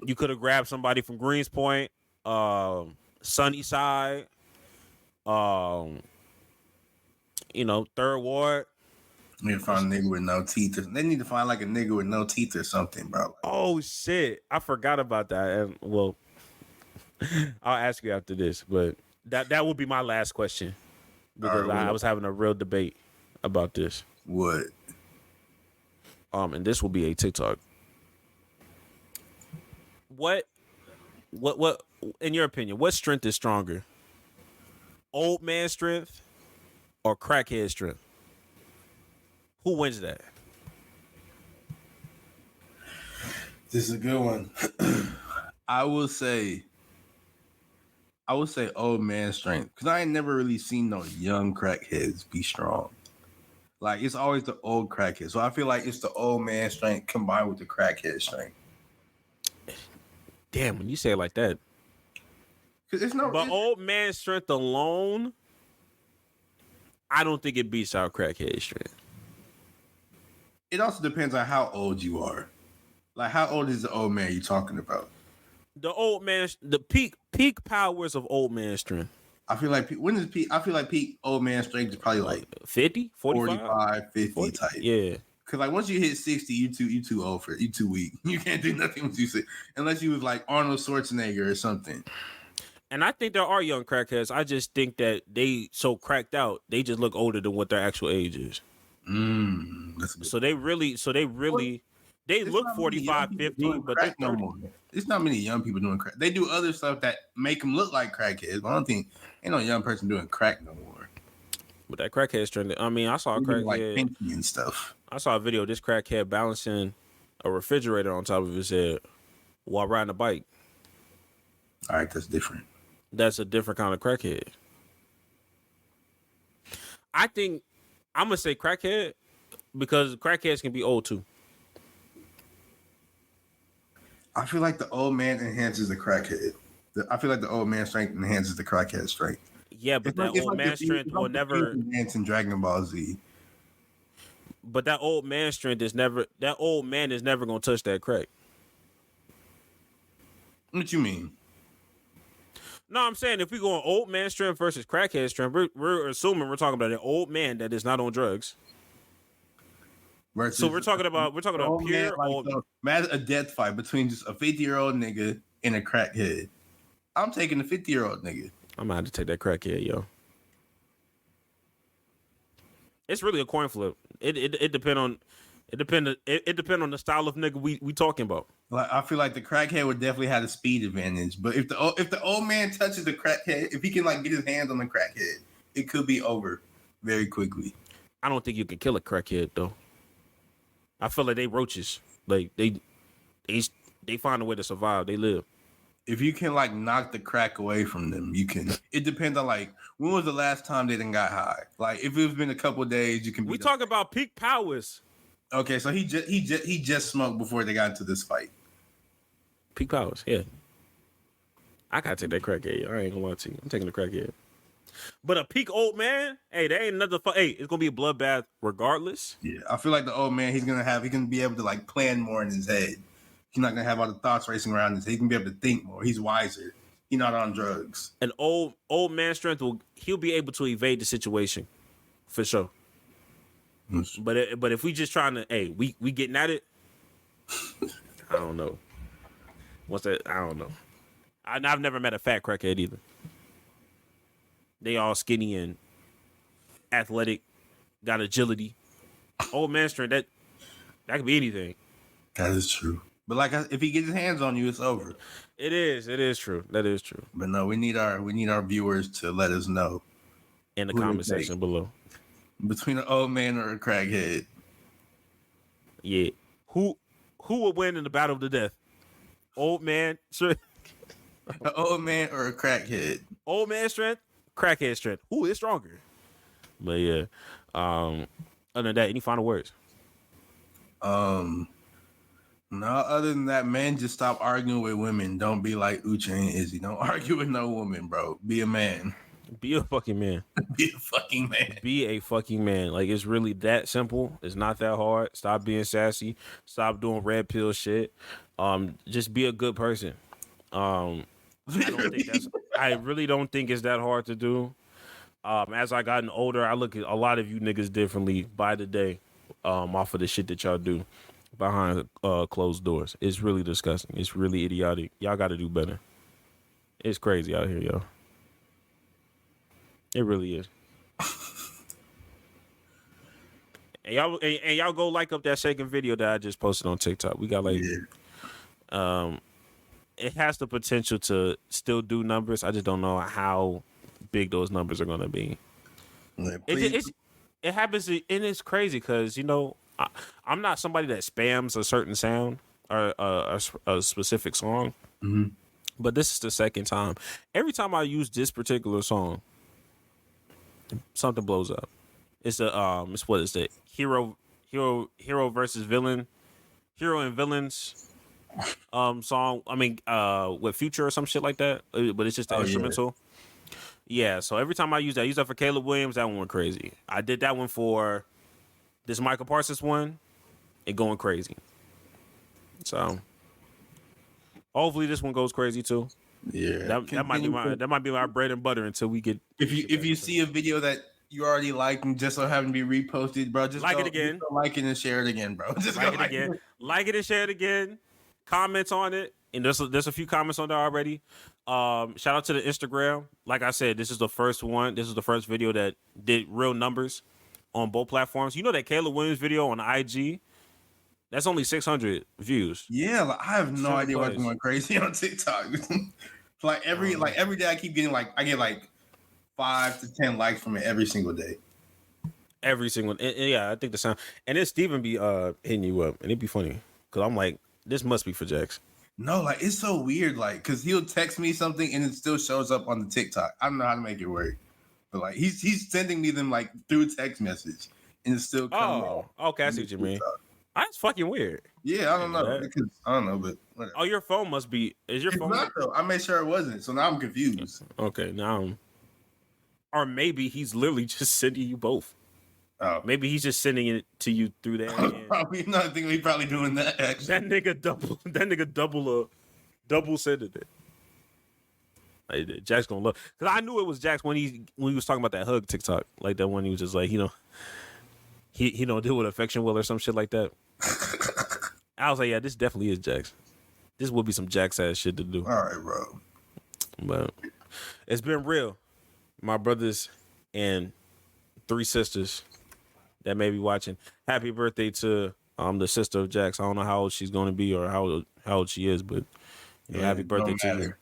You could have grabbed somebody from Greenspoint, Sunnyside, Third Ward. They need to find a nigga with no teeth. They need to find like a nigga with no teeth or something, bro. Oh shit, I forgot about that. And well, I'll ask you after this, but that will be my last question because All right, I was having a real debate about this. What? And this will be a TikTok. What, in your opinion, what strength is stronger? Old man strength or crackhead strength? Who wins that? This is a good one. I will say old man strength because I ain't never really seen no young crackheads be strong. Like it's always the old crackhead. So I feel like it's the old man strength combined with the crackhead strength. Damn, when you say it like that. But old man strength alone, I don't think it beats our crackhead strength. It also depends on how old you are. Like how old is the old man you talking about? The old man, the peak powers of old man strength. I feel like when is peak? I feel like peak old man strength is probably like 50, 45, 50 40, type. Yeah. Cause like once you hit 60, you too old for it. You too weak. You can't do nothing once you say unless you was like Arnold Schwarzenegger or something. And I think there are young crackheads. I just think that they so cracked out, they just look older than what their actual age is. So they really look 45, 50, but they're 30. No more. It's not many young people doing crack. They do other stuff that make them look like crackheads. But I don't think ain't no young person doing crack no more. But that crackhead's trending. I mean, I saw a crackhead like pinky and stuff. I saw a video of this crackhead balancing a refrigerator on top of his head while riding a bike. All right, that's different. That's a different kind of crackhead. I think I'm gonna say crackhead because crackheads can be old too. I feel like the old man enhances the crackhead. I feel like the old man strength enhances the crackhead strength. Yeah, but that old man strength will never enhance in Dragon Ball Z. But that old man strength is never. That old man is never gonna touch that crack. What you mean? No, I'm saying if we go on old man strength versus crackhead strength, we're assuming we're talking about an old man that is not on drugs. Versus so we're talking about old pure man, like, old. Imagine a death fight between just a 50-year-old nigga and a crackhead. I'm taking the 50-year-old nigga. I'm gonna have to take that crackhead, yo. It's really a coin flip. It depend on the style of nigga we talking about. Like I feel like the crackhead would definitely have a speed advantage, but if the old man touches the crackhead, if he can like get his hands on the crackhead, it could be over very quickly. I don't think you can kill a crackhead though. I feel like they roaches. Like they find a way to survive. They live. If you can like knock the crack away from them, you can. It depends on like when was the last time they done got high. Like if it's been a couple of days, you can. We talk about peak powers. Okay, so he just smoked before they got into this fight. Peak powers, yeah. I gotta take that crackhead. I ain't gonna lie to you. I'm taking the crackhead. But a peak old man, hey, there ain't another. Hey, it's gonna be a bloodbath regardless. Yeah, I feel like the old man, he can be able to like plan more in his head. He's not gonna have all the thoughts racing around his head. He can be able to think more. He's wiser. He's not on drugs. An old man strength he'll be able to evade the situation, for sure. But if we just trying to, hey, we getting at it. I don't know. What's that? I don't know. I've never met a fat crackhead either. They all skinny and athletic, got agility. Old man strength, that could be anything. That is true. But like, if he gets his hands on you, it's over. It is true. That is true. But no, we need our viewers to let us know in the comment section below. Between an old man or a crackhead. Yeah. Who would win in the battle of the death? Old man strength. An old man or a crackhead? Old man strength, crackhead strength. Who is stronger? But yeah. Other than that, any final words? No, other than that, man, just stop arguing with women. Don't be like Uche and Izzy. Don't argue with no woman, bro. Be a man. Be a fucking man. Be a fucking man. Be a fucking man. Like, it's really that simple. It's not that hard. Stop being sassy. Stop doing red pill shit. Just be a good person. I really don't think it's that hard to do. As I gotten older, I look at a lot of you niggas differently by the day. Off of the shit that y'all do behind closed doors. It's really disgusting. It's really idiotic. Y'all got to do better. It's crazy out here, yo. It really is. And y'all go like up that second video that I just posted on TikTok. We got like, it has the potential to still do numbers. I just don't know how big those numbers are gonna be. It happens, and it's crazy because, you know, I'm not somebody that spams a certain sound or a specific song, but this is the second time. Every time I use this particular song, something blows up. It's it's what is it? Hero versus villain, hero and villains, song. I mean, with Future or some shit like that. But it's just the instrumental. Yeah. So every time I use that for Caleb Williams. That one went crazy. I did that one for this Michael Parsons one. It going crazy. So hopefully this one goes crazy too. Yeah. That might be my bread and butter until we get. If you see a video that you already liked and just so happen to be reposted, bro, just like it again. Just like it and share it again, bro. Just like it again. Like it and share it again. Comments on it. And there's a few comments on there already. Shout out to the Instagram. Like I said, this is the first one. This is the first video that did real numbers on both platforms. You know that Caleb Williams video on IG? That's only 600 views. Yeah, like, I have no idea what's going crazy on TikTok. every day I keep getting I get 5 to 10 likes from it every single day. Every single, and yeah, I think the sound, and then Steven be hitting you up, and it'd be funny because I'm like, this must be for Jax. No, it's so weird, because he'll text me something and it still shows up on the TikTok. I don't know how to make it work, but he's sending me them through text message, and it's still coming. Oh, okay, I see what you mean. That's fucking weird. Yeah, I don't know because I don't know, but whatever. Oh, your phone must be. Is your phone? Not, though. I made sure it wasn't, so now I'm confused. Okay, now, or maybe he's literally just sending you both. Oh. Maybe he's just sending it to you through there. Probably not. I think he's probably doing that. Actually. That nigga double sending it. Jax gonna love, because I knew it was Jax when he was talking about that hug TikTok, like that one. He was just like, he don't deal with affection well or some shit like that. I was like, yeah, this definitely is Jax. This will be some Jax ass shit to do. All right, bro. But it's been real, my brothers and 3 sisters that may be watching. Happy birthday to the sister of Jax. I don't know how old she's going to be or how old she is, but happy birthday to you.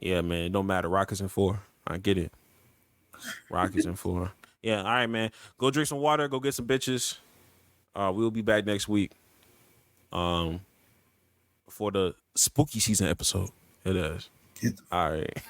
Yeah, man, it don't matter. Rockets in 4. I get it. Rockets in 4. Yeah, all right, man. Go drink some water. Go get some bitches. We'll be back next week. For the spooky season episode. It is. All right.